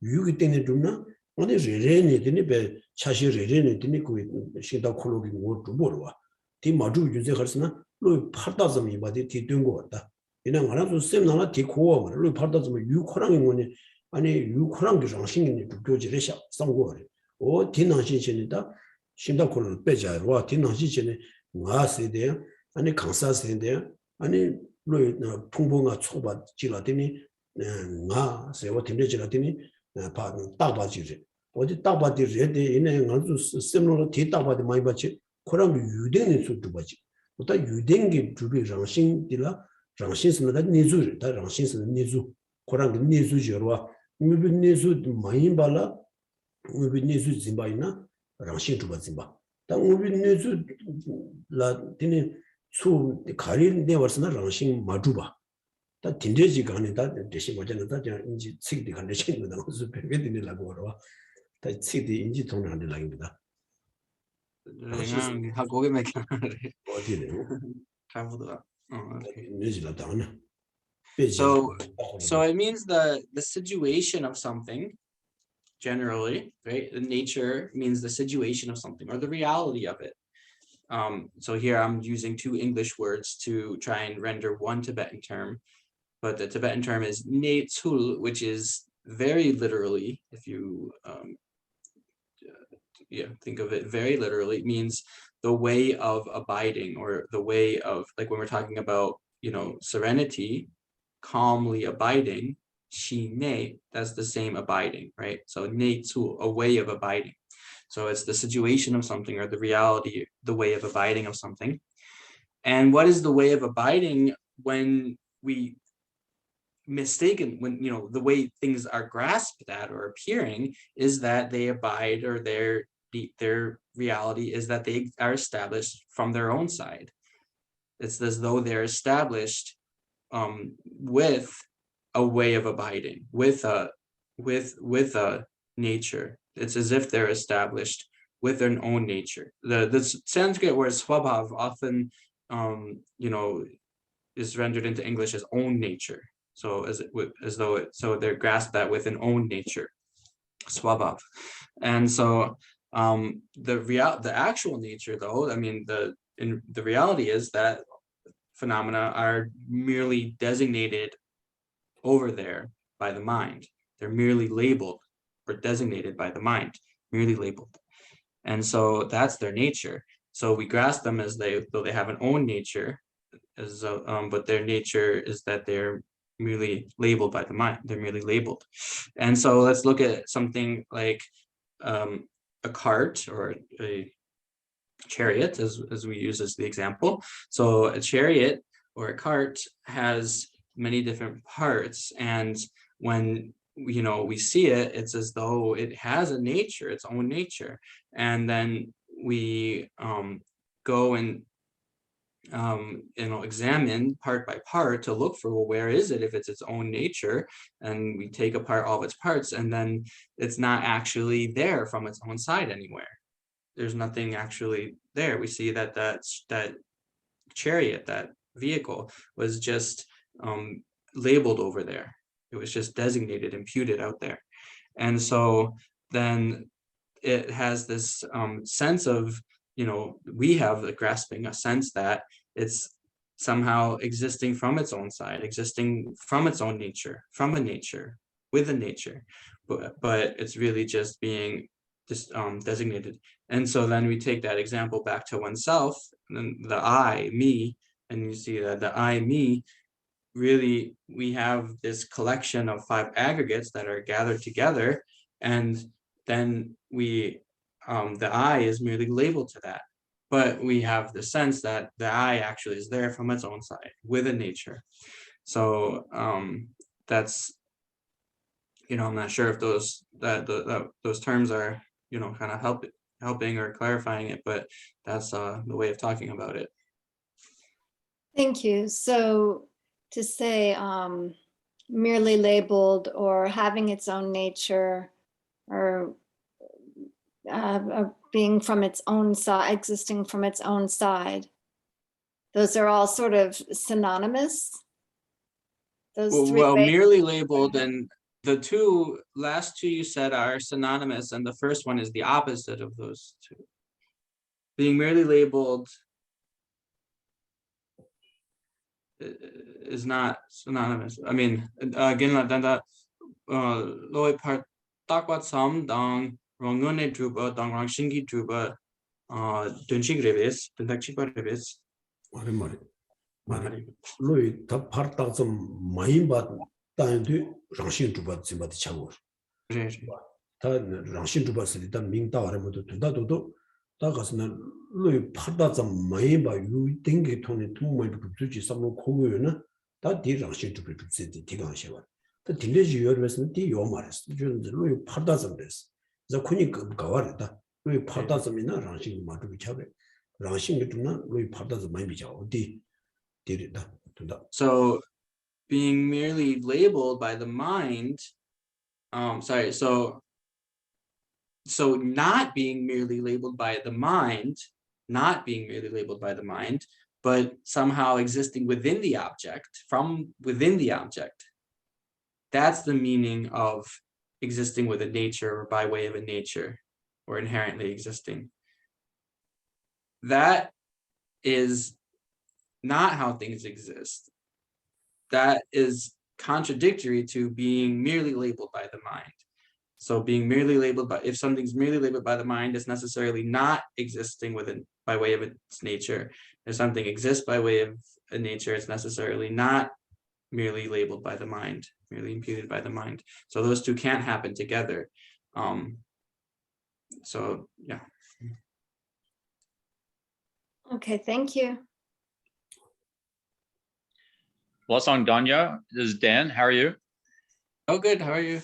유기 때문에 좀나 어디 레레니 되니 배 차시 레레니 되니 그 신다 콜로기 뭐 두보로와 디 마주 유제 가르스나 로 팔다점이 바디 뒤된 거 같다. 이는 하나도 쌤나나 디코어 로 팔다점이 유코랑이 뭐니 아니 유코랑도 정신이 두교지를 상고래. 오 디난신신이다. 신다 콜로 빼자와 디난신신이 와세데 아니 강사세데 아니 로 풍봉아 초바 지라더니 나 세워 팀내지라더니 바 따바지래. 어디 따바디래 이네 아주 쌤으로 뒤 따바디 많이 받지. 그럼 유den의 수도 받지. 보다 유den기 주비 정신들라 정신스는 니주를 다 정신스는 니주. 그런 니주저와 우비 니주 많이 발라 우비 니주 짐바이나 정신 주바 짐바. 다 우비 니주 라 되니 수 가린 내 벌써나 정신 마주바. 다 딘데지가 아니다 대신 뭐잖아 다 인지 책이 간데 책이다 그래서 배배되려고 그러와 다 책이 인지 통하는 라입니다. 그냥 하고 오면 어디네? 가보다. 내지라 다나. So it means the situation of something generally, right? The nature means the situation of something or the reality of it. So here I'm using two English words to try and render one Tibetan term, but the Tibetan term is netul, which is very literally, if you think of it very literally, it means the way of abiding, or the way of, like when we're talking about, serenity, calmly abiding, shi ne, that's the same abiding, right? So netul, a way of abiding. So it's the situation of something, or the reality, the way of abiding of something. And what is the way of abiding when we mistaken, when the way things are grasped at or appearing is that they abide, or their reality is that they are established from their own side. It's as though they're established with a way of abiding, with a nature. It's as if they're established with their own nature. The Sanskrit word swabhav often is rendered into English as own nature. So as though they're grasped that with an own nature, swabhav. And so the actual nature, though, I mean, the reality is that phenomena are merely designated over there by the mind. They're merely labeled or designated by the mind, merely labeled. And so that's their nature. So we grasp them as though they have an own nature, but their nature is that they're merely labeled by the mind. They're merely labeled. And so let's look at something like a cart or a chariot, as we use as the example. So a chariot or a cart has many different parts, and when we see it, it's as though it has a nature, its own nature. And then we go and examine part by part to look for, well, where is it if it's its own nature? And we take apart all of its parts, and then it's not actually there from its own side anywhere. There's nothing actually there. We see that that chariot, that vehicle, was just labeled over there. It was just designated, imputed out there. And so then it has this sense of, we have the grasping, a sense that it's somehow existing from its own side, existing from its own nature, from a nature, with a nature, but it's really just being designated. And so then we take that example back to oneself, and then the I, me, and you see that the I, me, really, we have this collection of 5 aggregates that are gathered together, and then we the I is merely labeled to that, but we have the sense that the I actually is there from its own side, with a nature. So that's, I'm not sure if those terms are kind of helping or clarifying it, but that's the way of talking about it. Thank you. So to say merely labeled, or having its own nature, or being from its own side, existing from its own side, those are all sort of synonymous. Those three well, ways. merely labeled and the last two you said are synonymous, and the first one is the opposite of those two. Being merely labeled is not synonymous. I mean, again, loi part takwa sam dang rongone druba dang rang shingi druba dunchig revis dunchig revis. 말이 로이 다 파르다 좀 많이 받 다인도 정신 주바 지마도 차고 다 정신 주바스 일단 민다 아래모도 된다도도 다 가서는 로이 파르다 좀 많이 봐 유된 게 돈이 통모이 주지 삼로 고고요나 다디 정신 주비 주지 디가셔 다 딜레지 요르스는 디 요마레스 준 로이 파르다 좀 됐어 그래서 군이 가와르다 로이 파르다 좀이나 정신 마도 차베 정신 주나 로이 파르다 좀 많이 비자 어디 So being merely labeled by the mind, so not being merely labeled by the mind, but somehow existing within the object, from within the object. That's the meaning of existing with a nature or by way of a nature or inherently existing. That is not how things exist. That is contradictory to being merely labeled by the mind. So being merely labeled by, if something's merely labeled by the mind, it's necessarily not existing within by way of its nature. If something exists by way of a nature, it's necessarily not merely labeled by the mind, merely imputed by the mind. So those two can't happen together. So yeah. Okay, thank you. Kalsang Danya, this is Dan. How are you? Oh, good. How are you?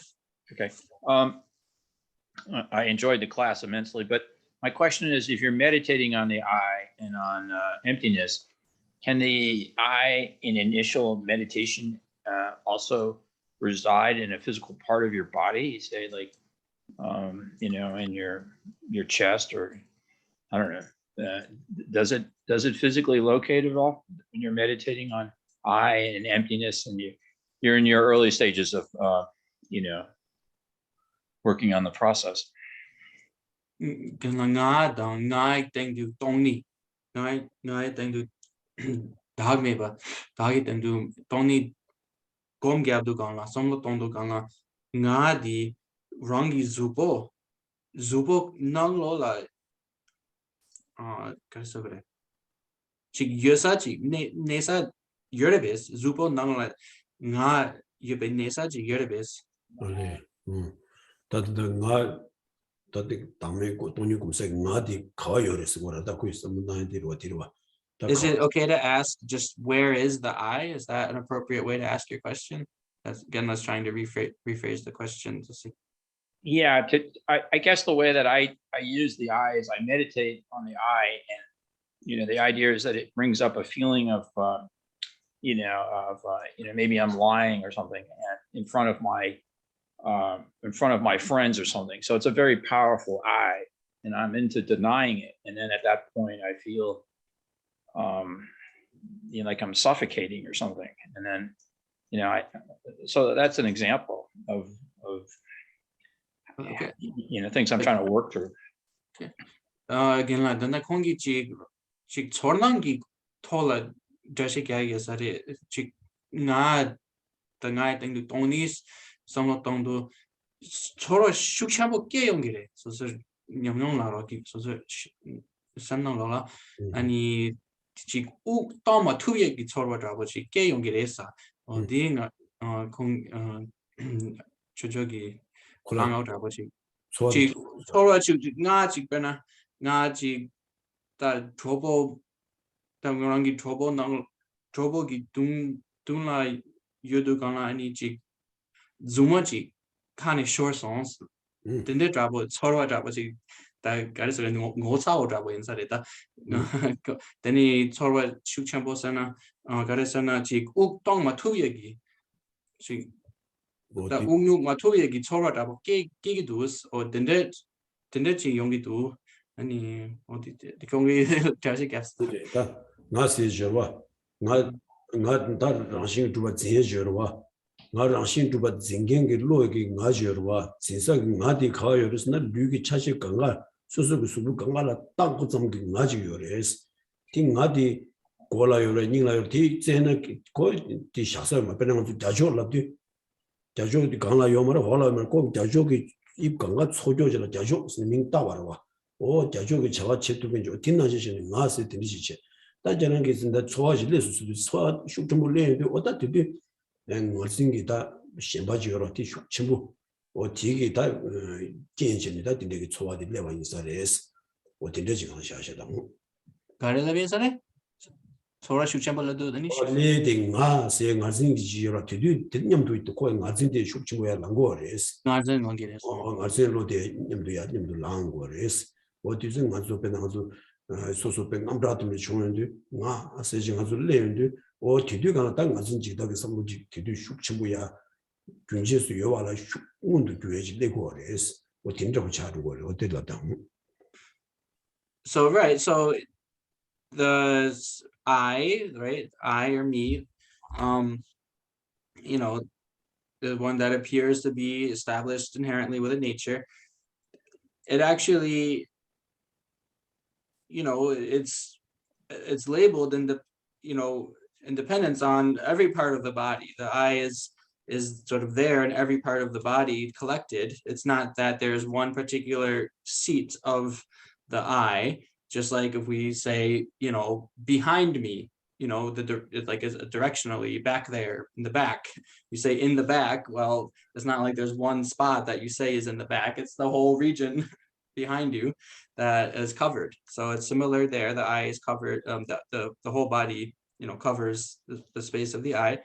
Okay. I enjoyed the class immensely, but my question is, if you're meditating on the I and on emptiness, can the I in initial meditation also reside in a physical part of your body, say like, you know, in your chest, or I don't know, does it physically locate at all when you're meditating on I and emptiness, and you're in your early stages of you know, working on the process? Yerebis, Zupo Nangla Nga Yube Nesaji Yerebis. Is it okay to ask just where is the I? Is that an appropriate way to ask your question? That's again, let's trying to rephrase the question to see. Yeah, I guess the way that I use the I is I meditate on the I, and you know, the idea is that it brings up a feeling of you know, maybe I'm lying or something in front of my friends or something. So it's a very powerful I, and I'm into denying it. And then at that point, I feel, you know, like I'm suffocating or something. And then, you know, so that's an example of okay, you know, things I'm trying to work through. Okay. Again, like the kongi chik chornangi tola. Geshe kaya sare chik na the night and the tonis some of tondo choro shukshabo ke yongire so sir nyamnon la roki so sir sannon la ani chik uk toma tu yegi choro drabo chik ke yongire sa ding kong chojogi lang out drabo chik choro chik nga chik bena nga chik ta trobo Tangangi trouble nang trouble gi dung la yudu gana ani chik zumachi kani short songs then they trouble chorwa trouble chik da garis ngo sao trouble inside da then he chorwa shukchambo sana garisana chik uk tong ma tu yegi chik da uk ma tu yegi chorwa trouble ke dus or then they chi yongi du ani odi the kongi jaji gas nga se jerwa nga da rangshing tuba zhe jerwa nga rangxin zhuba zingengi logi nga jirwa, zinsa nga di kaa yoris na lugi chashi ganga, susu subu ganga la tangku zamgi nga yores. Ti nga di gola yore, nyingla yore, ti zena ko di shaksa ma, pena nga tu jajo labdi, jajo di ganga yomara, wala yomara, ko jajo ki ib ganga tsojo jala jajo, sini ming ta warwa. O jajo ki chawa che tu benjo, ti na shishini nga se tini shi che. Ta janang ki zinda tsowa shi le su su, tsowa shukchumbu le yore, o ta tibi, ngolsingi 다 셴바지요로 티슈 친구 어디기 다 gen진이다 딘데기 초와디 레와 인사레스 어딘데지 강샤샤다 가르다 비서네 소라 슈챔벌도 되니 레딩아 세 ngolsin기 지요로 티디 딘냠도 있고 거 ngolsin데 슈친구야 랑고레스 나전 관계에서 ngolsin로데 냠도야 냠도 랑고레스 어디서 ngol소페나서 소소페 남라도미 중요한데 나 아세지 가서 레인데 오 티디가 딱 맞은 지다게 선물지 티디 슉치부야 군제수 여와라 슉 운도 교회지 내고레스 오 팀적으로 자르고 어때다 So right, so the I, right, I or me, you know, the one that appears to be established inherently within nature, it actually, you know, it's labeled in the, you know, independence on every part of the body. The I is sort of there in every part of the body collected. It's not that there's one particular seat of the I, just like if we say, you know, behind me, you know, it's like directionally back there in the back. You say in the back, well, it's not like there's one spot that you say is in the back. It's the whole region behind you that is covered. So it's similar there. The eye is covered. The whole body, you know, covers the space of the eye,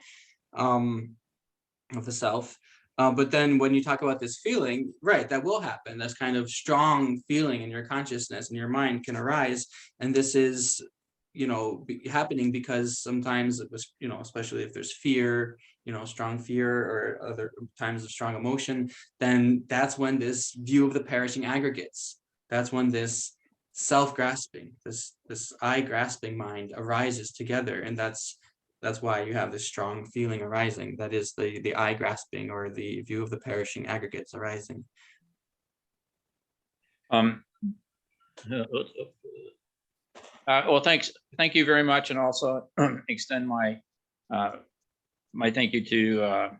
of the self. But then when you talk about this feeling, right, that will happen. This kind of strong feeling in your consciousness and your mind can arise, and this is, you know, happening because sometimes it was, you know, especially if there's fear, you know, strong fear or other times of strong emotion, then that's when this view of the perishing aggregates. That's when this self-grasping, this I-grasping mind arises together, and that's why you have this strong feeling arising. That is the I-grasping or the view of the perishing aggregates arising. Well, thank you very much, and also extend my my thank you to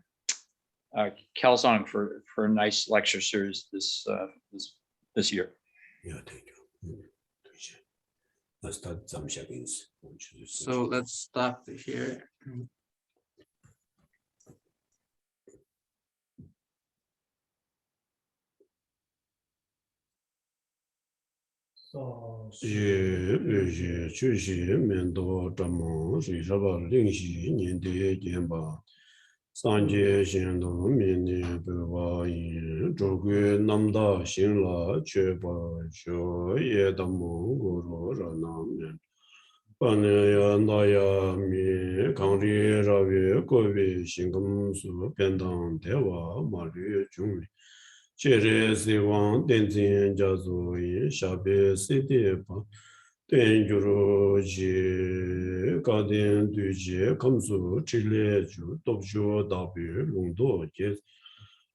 Kalsang for a nice lecture series this year. Yeah, thank you. Let's start some seconds. So let's stop here. Chere Siwang Tenzin Jazo Yi Shabe Sidepa Tenjuro Ji Kaden Duji Kamsu Chile Ju Topjo Dabu Lungdo Jes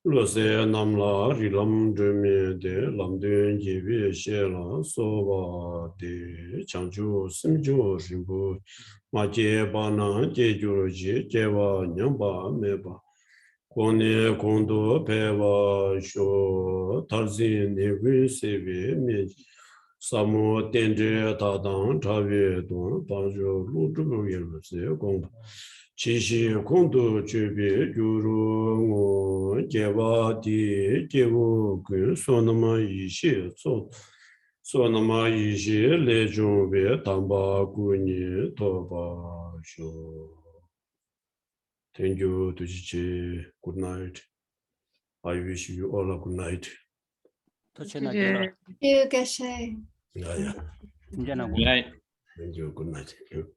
Lose Namla Rilam Drume De Lamdun Jibi Shela Soba De Changju Simju Rimbu Maje Bana Jejuro Ji Jewa Nyamba Meba Kone kondo pewa sho tarzin nevi sevi me samo tenje tadang tawe don banjo lujubu yerma se gongpa chishi kondo chebe gyuru ngo jewa di jewu gu sonama ishi sonama ishi lejungbe tamba guni toba sho. Thank you, Tujiche. Good night. I wish you all a good night. You, Geshe. Yeah. Good night. Thank you. Good night. Thank you.